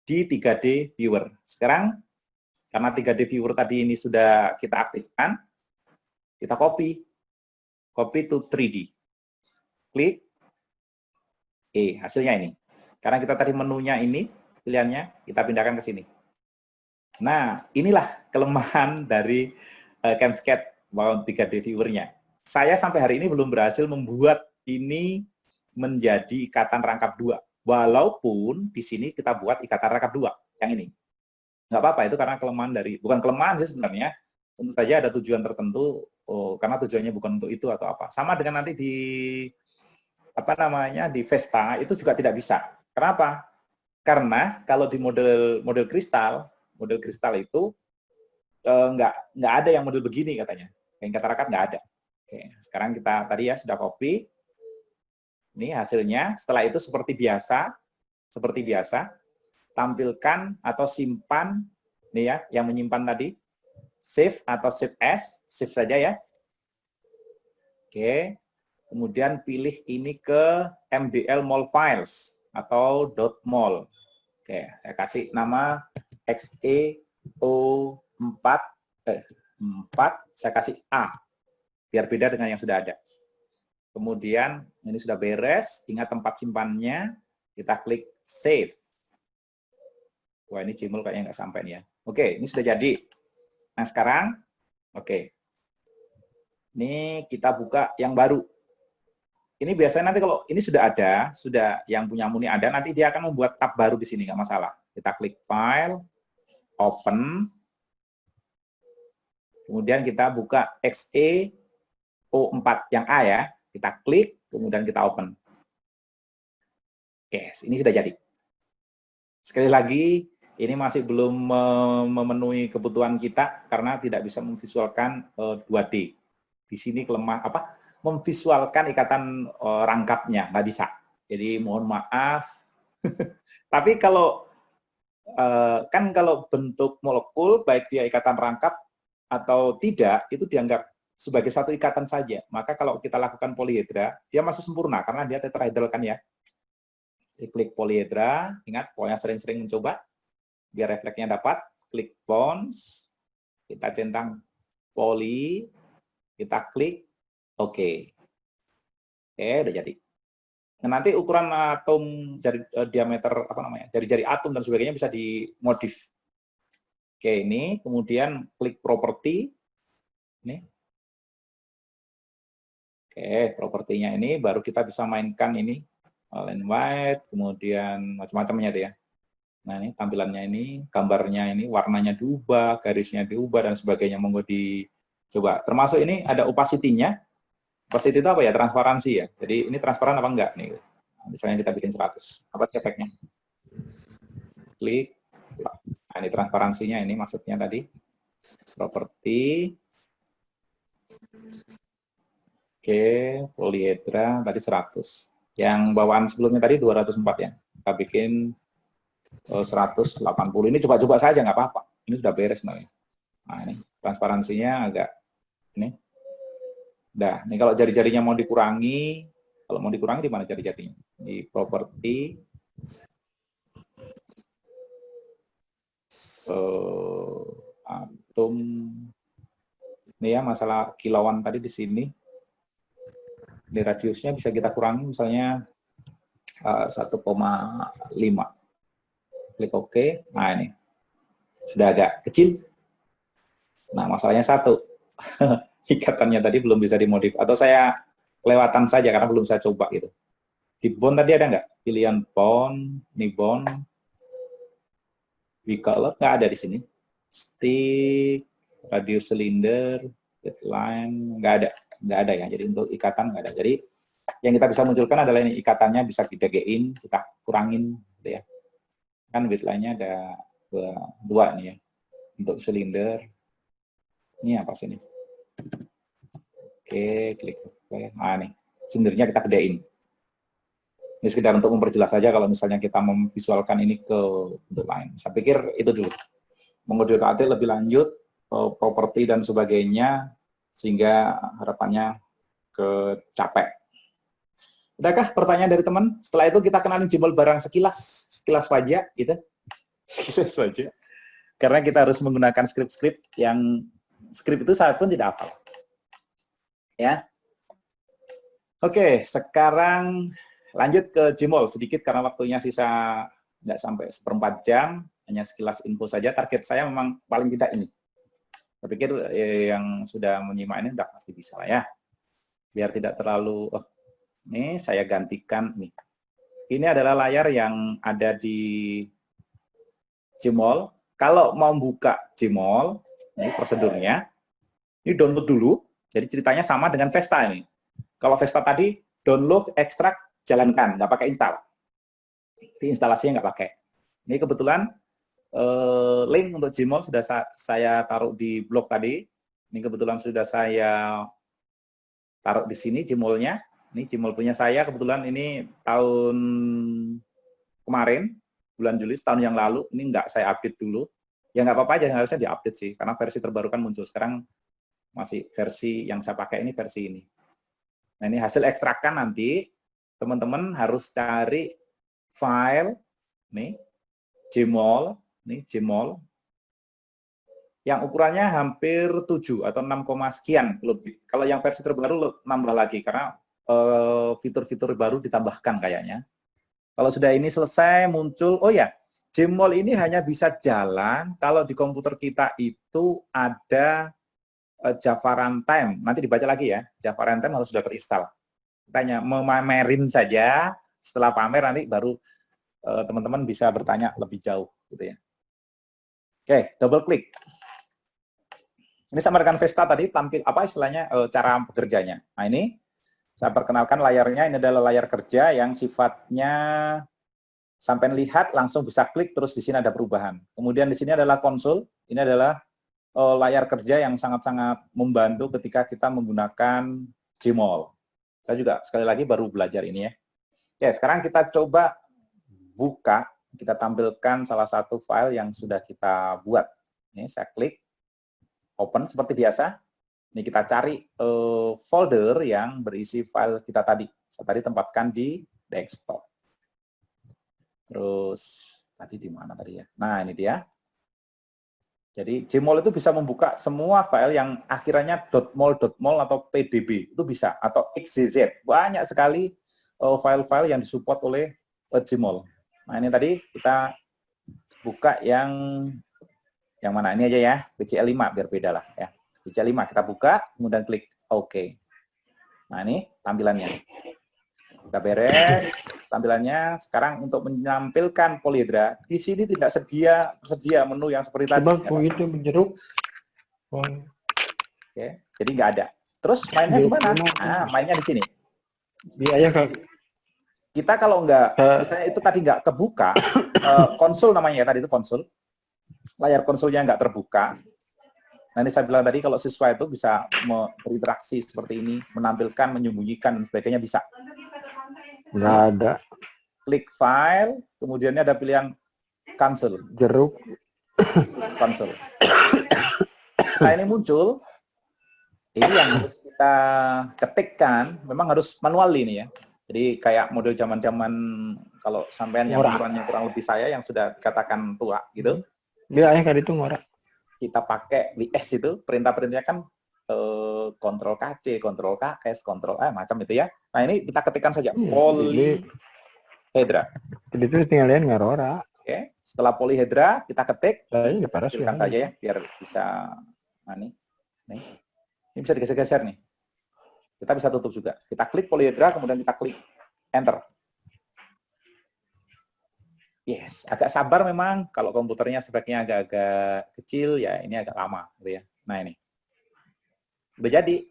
di 3D viewer. Sekarang, karena 3D viewer tadi ini sudah kita aktifkan, kita copy to 3D. Klik. Hasilnya ini. Karena kita tadi menunya ini, pilihannya, kita pindahkan ke sini. Nah, inilah kelemahan dari ChemScat mau 3D viewer-nya. Saya sampai hari ini belum berhasil membuat ini menjadi ikatan rangkap 2. Walaupun di sini kita buat ikatan rangkap 2, yang ini. Nggak apa-apa, itu karena kelemahan bukan kelemahan sih sebenarnya, tentu saja ada tujuan tertentu, karena tujuannya bukan untuk itu atau apa. Sama dengan nanti di di Vesta, itu juga tidak bisa. Kenapa? Karena kalau di model kristal itu nggak ada yang model begini katanya. Yang kata rakat nggak ada. Oke, sekarang kita tadi ya sudah copy. Ini hasilnya. Setelah itu seperti biasa, tampilkan atau simpan, nih ya, yang menyimpan tadi, save atau save as, save saja ya. Oke, kemudian pilih ini ke MDL mol files atau .mol. Oke, saya kasih nama XEO4, 4, saya kasih A, biar beda dengan yang sudah ada. Kemudian ini sudah beres, ingat tempat simpannya, kita klik save. Wah, ini Gmail kayaknya nggak sampai nih ya. Oke, ini sudah jadi. Nah sekarang, oke, ini kita buka yang baru. Ini biasanya nanti kalau ini sudah ada, sudah yang punya Muni ada, nanti dia akan membuat tab baru di sini, nggak masalah. Kita klik file, open, kemudian kita buka XEO4 yang A ya, kita klik, kemudian kita open. Yes, ini sudah jadi. Sekali lagi, ini masih belum memenuhi kebutuhan kita karena tidak bisa memvisualkan 2D. Di sini memvisualkan ikatan rangkapnya, nggak bisa. Jadi mohon maaf. Tapi kalau kalau bentuk molekul, baik dia ikatan rangkap atau tidak, itu dianggap sebagai satu ikatan saja. Maka kalau kita lakukan polyhedra, dia masih sempurna karena dia tetrahedral kan ya. Klik polyhedra, ingat pokoknya sering-sering mencoba, biar refleksnya dapat. Klik bonds, kita centang poly, kita klik oke. Oke, udah jadi. Nah, nanti ukuran atom diameter jari-jari atom dan sebagainya bisa dimodif. Oke, ini kemudian klik properti. Ini. Oke, propertinya ini baru kita bisa mainkan ini line white, kemudian macam-macamnya deh ya. Nah, ini tampilannya ini, gambarnya ini, warnanya diubah, garisnya diubah dan sebagainya. Monggo dicoba. Termasuk ini ada opacity-nya. Opacity itu apa ya? Transparansi ya. Jadi ini transparan apa enggak nih? Misalnya kita bikin 100. Apa efeknya? Klik. Nah, ini transparansinya ini maksudnya tadi. Properti. Oke, polyhedra tadi 100. Yang bawaan sebelumnya tadi 204 ya. Kita bikin 180. Ini coba-coba saja nggak apa-apa. Ini sudah beres sebenarnya. Nah, ini transparansinya agak ini. Nah, ini kalau jari-jarinya mau dikurangi, di mana jari-jarinya? Di properti, atom, ini ya masalah kilauan tadi di sini. Ini radiusnya bisa kita kurangi misalnya 1,5. Klik OK. Nah ini sudah agak kecil. Nah masalahnya satu. Ikatannya tadi belum bisa dimodif, atau saya kelewatan saja karena belum saya coba gitu. Di bond tadi ada nggak? Pilihan bond, ini bond, color nggak ada di sini. Stick, radius silinder, line nggak ada ya. Jadi untuk ikatan nggak ada. Jadi yang kita bisa munculkan adalah ini ikatannya bisa didegein, kita kurangin, gitu ya. Kan width line-nya ada dua nih ya. Untuk silinder, ini apa sih ini? Oke, klik OK. Nah, nih, sebenarnya kita gedein. Ini sekedar untuk memperjelas saja kalau misalnya kita memvisualkan ini ke bentuk lain. Saya pikir itu dulu. Mengodil lebih lanjut, properti dan sebagainya, sehingga harapannya kecapek. Udahkah pertanyaan dari teman? Setelah itu kita kenalin Gmail barang sekilas saja, gitu. Sekilas saja. Karena kita harus menggunakan skrip-skrip yang skrip itu saya pun tidak hafal. Ya. Oke, sekarang lanjut ke Gmail sedikit karena waktunya sisa nggak sampai 1/4 jam, hanya sekilas info saja. Target saya memang paling tidak ini. Saya pikir yang sudah menyimak ini udah pasti bisa lah ya. Biar tidak terlalu, ini saya gantikan nih. Ini adalah layar yang ada di Gmail. Kalau mau buka Gmail, ini prosedurnya, ini download dulu. Jadi ceritanya sama dengan Vesta ini. Kalau Vesta tadi, download, ekstrak, jalankan, nggak pakai install. Di instalasinya nggak pakai. Ini kebetulan link untuk Gmail sudah saya taruh di blog tadi. Ini kebetulan sudah saya taruh di sini Gmail-nya. Ini Gmail punya saya, kebetulan ini tahun kemarin, bulan Juli, tahun yang lalu. Ini nggak saya update dulu. Ya nggak apa-apa aja, harusnya diupdate sih. Karena versi terbaru kan muncul. Sekarang masih versi yang saya pakai ini, versi ini. Nah, ini hasil ekstrakan nanti. Teman-teman harus cari file, nih, Gmail, nih, Gmail, yang ukurannya hampir 7 atau 6, sekian lebih. Kalau yang versi terbaru nambah lagi karena fitur-fitur baru ditambahkan kayaknya. Kalau sudah ini selesai muncul, oh ya, Gmail ini hanya bisa jalan kalau di komputer kita itu ada Java Runtime. Nanti dibaca lagi ya, Java Runtime harus sudah terinstall. Kita hanya memamerin saja, setelah pamer nanti baru teman-teman bisa bertanya lebih jauh gitu ya. Oke, double klik. Ini sama dengan Vesta tadi tampil apa istilahnya cara bekerjanya. Nah, ini saya perkenalkan layarnya, ini adalah layar kerja yang sifatnya sampai lihat langsung bisa klik terus di sini ada perubahan. Kemudian di sini adalah konsol, ini adalah layar kerja yang sangat-sangat membantu ketika kita menggunakan Gmail. Saya juga sekali lagi baru belajar ini ya. Oke, sekarang kita coba buka, kita tampilkan salah satu file yang sudah kita buat. Ini saya klik, open seperti biasa. Ini kita cari folder yang berisi file kita tadi. Saya tadi tempatkan di desktop. Terus tadi di mana tadi ya? Nah, ini dia. Jadi Gmail itu bisa membuka semua file yang akhirannya .mol atau .pdb. Itu bisa. Atau .xyz. Banyak sekali file-file yang disupport oleh Gmail. Nah, ini tadi kita buka yang mana? Ini aja ya, BCL5 biar beda lah ya. BCL5 kita buka, kemudian klik OK. Nah, ini tampilannya. Kita beres tampilannya. Sekarang untuk menampilkan polyhedra, di sini tidak tersedia menu yang seperti tadi. Begitu jeruk. Oke, jadi nggak ada. Terus mainnya gimana? Nah, mainnya di sini. Biaya Kak. Kita kalau nggak, misalnya itu tadi nggak kebuka, konsol namanya ya, tadi itu konsol. Layar konsolnya nggak terbuka. Nah, ini saya bilang tadi kalau siswa itu bisa berinteraksi seperti ini, menampilkan, menyembunyikan, dan sebagainya bisa. Nggak ada. Klik file, kemudian ada pilihan cancel. Jeruk. Cancel. Nah, ini muncul. Ini yang harus kita ketikkan, memang harus manual ini ya. Jadi kayak model zaman-zaman kalau sampean yang ukurannya kurang lebih saya yang sudah dikatakan tua gitu. Dia ayah kan itu ngorak. Kita pakai WS itu, perintah-perintahnya kan Ctrl KC, Ctrl KS, Ctrl macam itu ya. Nah, ini kita ketikkan saja polyhedra. Jadi itu tinggal lihat ngarora. Oke, setelah polyhedra kita ketik, Ini paras ketikkan saja ya biar bisa nih. Ini bisa digeser-geser nih. Kita bisa tutup juga. Kita klik polyhedra, kemudian kita klik enter. Yes, agak sabar memang. Kalau komputernya speknya agak-agak kecil, ya ini agak lama, gitu ya. Nah, ini udah jadi.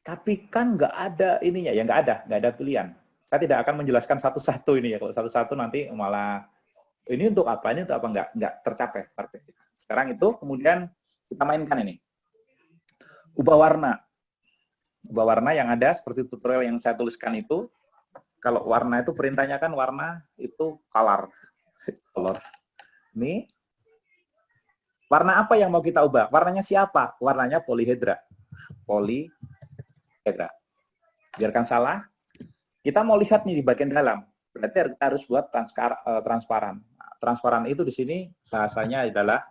Tapi kan nggak ada ininya, ya nggak ada pilihan. Saya tidak akan menjelaskan satu-satu ini ya. Kalau satu-satu nanti malah ini untuk apa, ini untuk apa, nggak tercapai target kita. Sekarang itu kemudian kita mainkan ini. Ubah warna. Ubah warna yang ada seperti tutorial yang saya tuliskan itu. Kalau warna itu perintahnya kan warna itu color. Ini warna apa yang mau kita ubah? Warnanya siapa? Warnanya polyhedra. Polyhedra. Biarkan salah. Kita mau lihat nih di bagian dalam. Berarti kita harus buat transparan. Nah, transparan itu di sini bahasanya adalah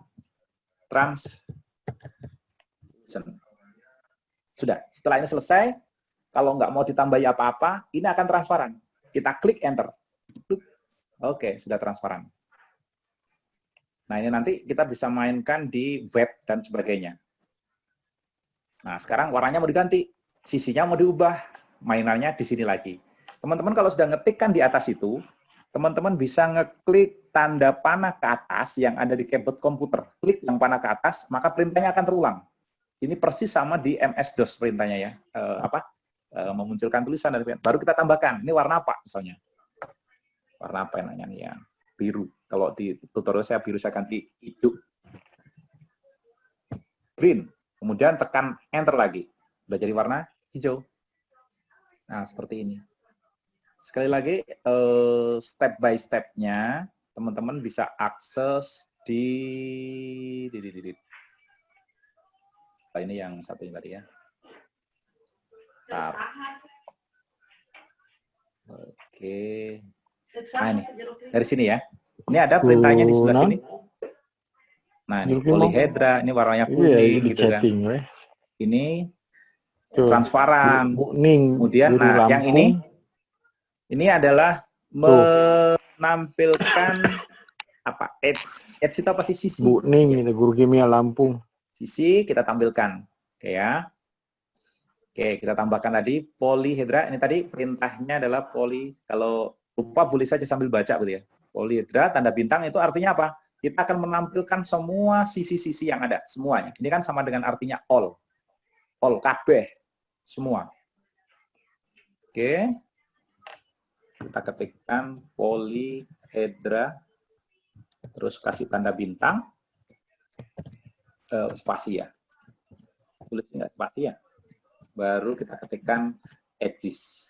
Sudah. Setelah ini selesai, kalau nggak mau ditambahi apa-apa, ini akan transparan. Kita klik enter. Oke, sudah transparan. Nah, ini nanti kita bisa mainkan di web dan sebagainya. Nah, sekarang warnanya mau diganti. Sisinya mau diubah. Mainannya di sini lagi. Teman-teman kalau sudah ngetikkan di atas itu, teman-teman bisa ngeklik tanda panah ke atas yang ada di keyboard komputer. Klik yang panah ke atas, maka perintahnya akan terulang. Ini persis sama di MS-DOS perintahnya ya. Memunculkan tulisan dari baru kita tambahkan. Ini warna apa misalnya? Warna apa enaknya nih ya? Biru. Kalau di tutorial saya biru, saya ganti hijau. Green. Kemudian tekan enter lagi. Udah jadi warna hijau. Nah, seperti ini. Sekali lagi, step by step-nya, teman-teman bisa akses ini yang satunya tadi ya. Bentar. Oke. Nah, ini. Dari sini ya. Ini ada perintahnya di sebelah sini. Nah, ini polyhedra, ini warnanya Iya, kuning di gitu kan. chatting, weh. Ini Tuh, transparan. kuning. Kemudian, biru nah, yang Lampung. ini adalah menampilkan apa? Edge itu apa sih? Sisi. Kuning, itu guru kimia Lampung. Sisi kita tampilkan. Oke ya. Oke, kita tambahkan tadi polyhedra. Ini tadi perintahnya adalah kalau lupa boleh saja sambil baca gitu ya. Polyhedra tanda bintang itu artinya apa? Kita akan menampilkan semua sisi-sisi yang ada, semuanya. Ini kan sama dengan artinya all kabeh, semua. Oke. Kita ketikkan polyhedra, terus kasih tanda bintang, spasi ya. Tulis nggak spasi ya? Baru kita ketikkan edges.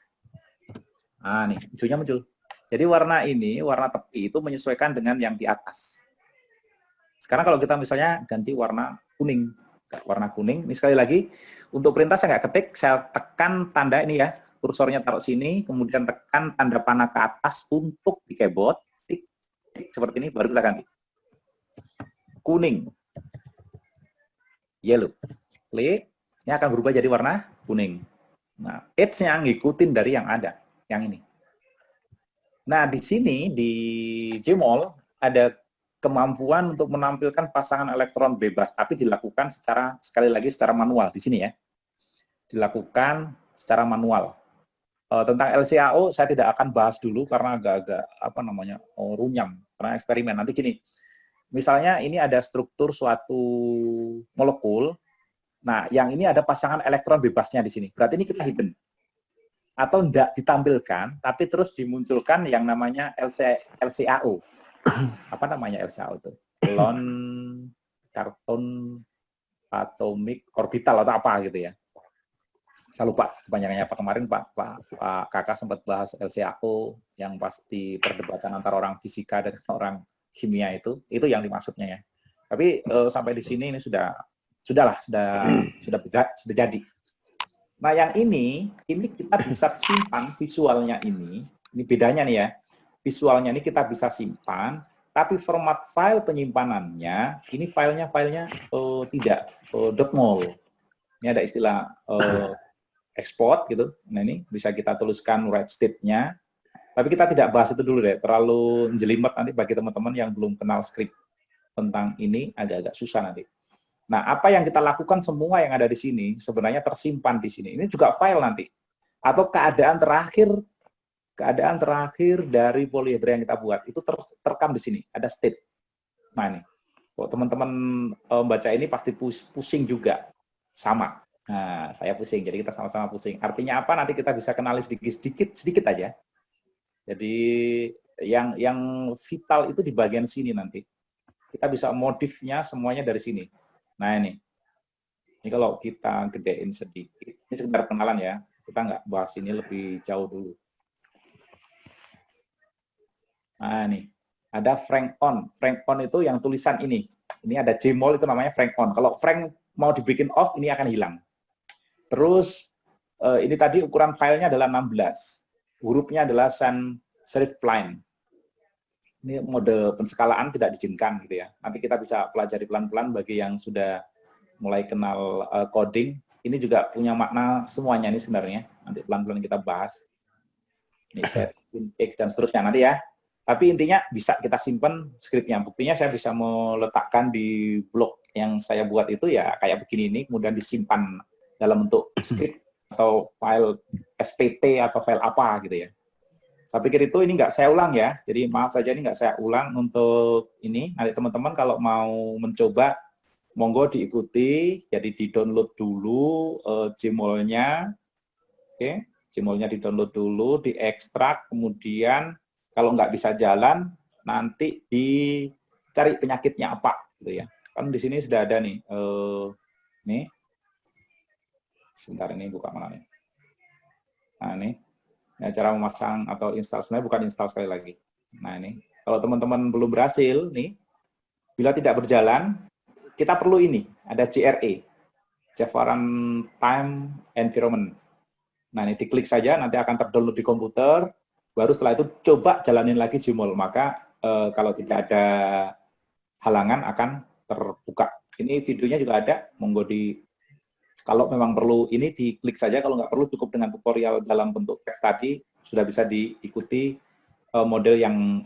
Nah, nih, hijaunya muncul. Jadi warna ini, warna tepi itu menyesuaikan dengan yang di atas. Sekarang kalau kita misalnya ganti warna kuning. Warna kuning, ini sekali lagi, untuk perintah saya nggak ketik, saya tekan tanda ini ya, kursornya taruh sini, kemudian tekan tanda panah ke atas untuk di keyboard, tik, tik, seperti ini, baru kita ganti. Kuning. Yellow. Klik. Ini akan berubah jadi warna kuning. Nah, edge-nya ngikutin dari yang ada, yang ini. Nah, di sini, di Jmol, ada kemampuan untuk menampilkan pasangan elektron bebas, tapi dilakukan sekali lagi secara manual, di sini ya. Dilakukan secara manual. Tentang LCAO, saya tidak akan bahas dulu, karena agak-agak, runyam, karena eksperimen. Nanti gini, misalnya ini ada struktur suatu molekul. Nah, yang ini ada pasangan elektron bebasnya di sini. Berarti ini kita hidden. Atau tidak ditampilkan, tapi terus dimunculkan yang namanya LCAO. Apa namanya LCAO itu? Lone Carton Atomic Orbital atau apa gitu ya. Saya lupa kepanjangannya apa. Kemarin Pak Kakak sempat bahas LCAO yang pasti perdebatan antara orang fisika dan orang kimia itu yang dimaksudnya ya. Tapi sampai di sini ini sudah jadi. Nah, yang ini kita bisa simpan visualnya ini bedanya nih ya. Visualnya ini kita bisa simpan, tapi format file penyimpanannya, ini filenya tidak .mol. Ini ada istilah export gitu. Nah, ini bisa kita tuliskan write state-nya. Tapi kita tidak bahas itu dulu deh, terlalu jelimet nanti bagi teman-teman yang belum kenal script tentang ini, agak-agak susah nanti. Nah, apa yang kita lakukan semua yang ada di sini sebenarnya tersimpan di sini. Ini juga file nanti. Atau keadaan terakhir dari polyhedra yang kita buat itu terekam di sini, ada state. Nah, ini. Kalau teman-teman baca ini pasti pusing juga. Sama. Nah, saya pusing, jadi kita sama-sama pusing. Artinya apa? Nanti kita bisa kenali sedikit aja. Jadi yang vital itu di bagian sini nanti. Kita bisa modifnya semuanya dari sini. Nah, ini kalau kita gedein sedikit, ini sekedar kenalan ya, kita nggak bahas ini lebih jauh dulu. Nah, ini ada Frank on itu yang tulisan ini ada Jmol itu namanya Frank on. Kalau Frank mau dibikin off, ini akan hilang. Terus ini tadi ukuran filenya adalah 16, hurufnya adalah sans serif plain. Ini mode penskalaan tidak diizinkan gitu ya. Nanti kita bisa pelajari pelan-pelan bagi yang sudah mulai kenal coding. Ini juga punya makna semuanya ini sebenarnya. Nanti pelan-pelan kita bahas. Ini set, X dan seterusnya nanti ya. Tapi intinya bisa kita simpan skripnya. Buktinya saya bisa meletakkan di blog yang saya buat itu ya kayak begini ini, kemudian disimpan dalam bentuk skrip atau file SPT atau file apa gitu ya. Saya pikir itu ini nggak saya ulang ya, jadi maaf saja ini nggak saya ulang untuk ini. Nanti teman-teman kalau mau mencoba, monggo diikuti, jadi di-download dulu Jmol-nya, oke, Jmol-nya di-download dulu, diekstrak, kemudian kalau nggak bisa jalan, nanti dicari penyakitnya apa, gitu ya. Kan di sini sudah ada nih, nih, sebentar ini buka mana nih. Nah, ini ya, cara memasang atau install, sebenarnya bukan install sekali lagi. Nah, ini kalau teman-teman belum berhasil nih, bila tidak berjalan, kita perlu ini, ada JRE, Java Runtime Environment. Nah, ini diklik saja, nanti akan terdownload di komputer, baru setelah itu coba jalanin lagi Jmol, maka kalau tidak ada halangan akan terbuka. Ini videonya juga ada, monggo kalau memang perlu ini diklik saja, kalau nggak perlu cukup dengan tutorial dalam bentuk teks tadi, sudah bisa diikuti model yang,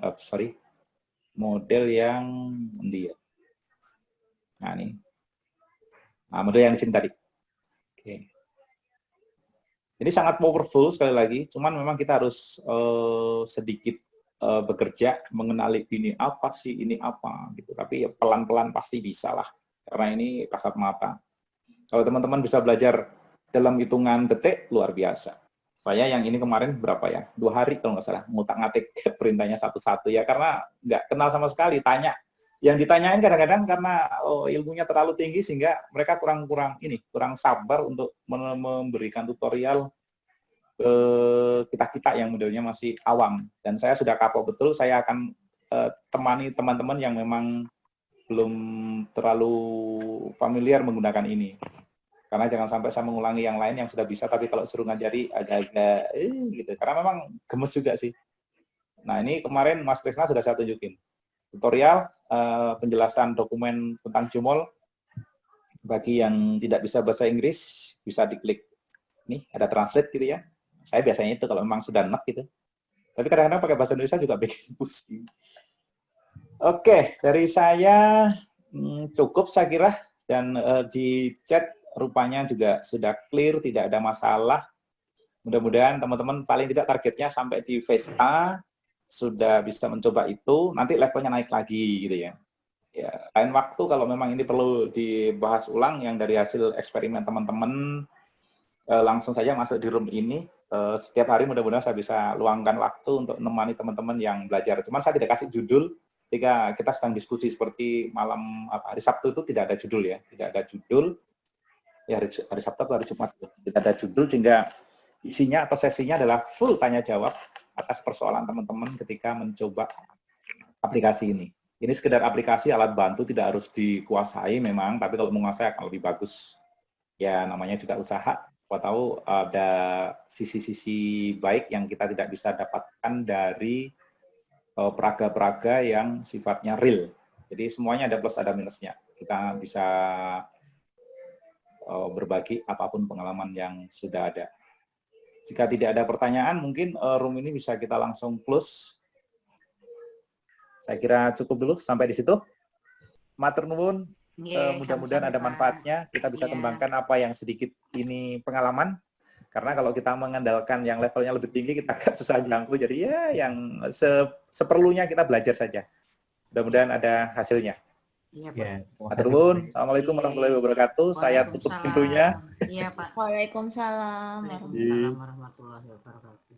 dia. Nah, ini. Nah, model yang di sini tadi. Oke. Ini sangat powerful sekali lagi, cuman memang kita harus sedikit bekerja mengenali ini apa sih, ini apa gitu. Tapi ya pelan-pelan pasti bisa lah, karena ini kasat mata. Kalau teman-teman bisa belajar dalam hitungan detik, luar biasa. Saya yang ini kemarin berapa ya? 2 hari kalau nggak salah, ngutak-ngatik perintahnya satu-satu ya, karena nggak kenal sama sekali, tanya. Yang ditanyain kadang-kadang karena ilmunya terlalu tinggi sehingga mereka kurang sabar untuk memberikan tutorial ke kita yang modelnya masih awam. Dan saya sudah kapok betul, saya akan temani teman-teman yang memang belum terlalu familiar menggunakan ini. Karena jangan sampai saya mengulangi yang lain yang sudah bisa, tapi kalau suruh ngajari agak-agak gitu. Karena memang gemes juga sih. Nah, ini kemarin Mas Krisna sudah saya tunjukin. Tutorial penjelasan dokumen tentang Jmol. Bagi yang tidak bisa bahasa Inggris, bisa diklik. Nih, ada translate gitu ya. Saya biasanya itu kalau memang sudah enak gitu. Tapi kadang-kadang pakai bahasa Indonesia juga bikin pusing. Oke, dari saya cukup saya kira. Dan di chat rupanya juga sudah clear, tidak ada masalah. Mudah-mudahan teman-teman paling tidak targetnya sampai di phase A sudah bisa mencoba itu, nanti levelnya naik lagi gitu ya. Ya, lain waktu kalau memang ini perlu dibahas ulang yang dari hasil eksperimen teman-teman, langsung saja masuk di room ini. Setiap hari mudah-mudahan saya bisa luangkan waktu untuk menemani teman-teman yang belajar. Cuman saya tidak kasih judul ketika kita sedang diskusi seperti hari Sabtu itu tidak ada judul ya, tidak ada judul. Ya hari Sabtu atau hari Jumat tidak ada judul, sehingga isinya atau sesinya adalah full tanya jawab atas persoalan teman-teman ketika mencoba aplikasi ini. Ini sekedar aplikasi alat bantu, tidak harus dikuasai memang, tapi kalau menguasai akan lebih bagus. Ya namanya juga usaha, siapa tahu ada sisi-sisi baik yang kita tidak bisa dapatkan dari peraga-peraga yang sifatnya real. Jadi semuanya ada plus ada minusnya. Kita bisa berbagi apapun pengalaman yang sudah ada. Jika tidak ada pertanyaan, mungkin room ini bisa kita langsung close. Saya kira cukup dulu sampai di situ. Matur nuwun, mudah-mudahan ada manfaatnya. Kita bisa kembangkan apa yang sedikit ini pengalaman. Karena kalau kita mengandalkan yang levelnya lebih tinggi, kita agak susah jangkau. Jadi ya yang seperlunya kita belajar saja. Mudah-mudahan ada hasilnya. Iya, Pak. Ya, Matur nuwun. Assalamualaikum warahmatullahi wabarakatuh. Saya tutup pintunya. Iya, Pak. Waalaikumsalam. Iya. Warahmatullahi wabarakatuh.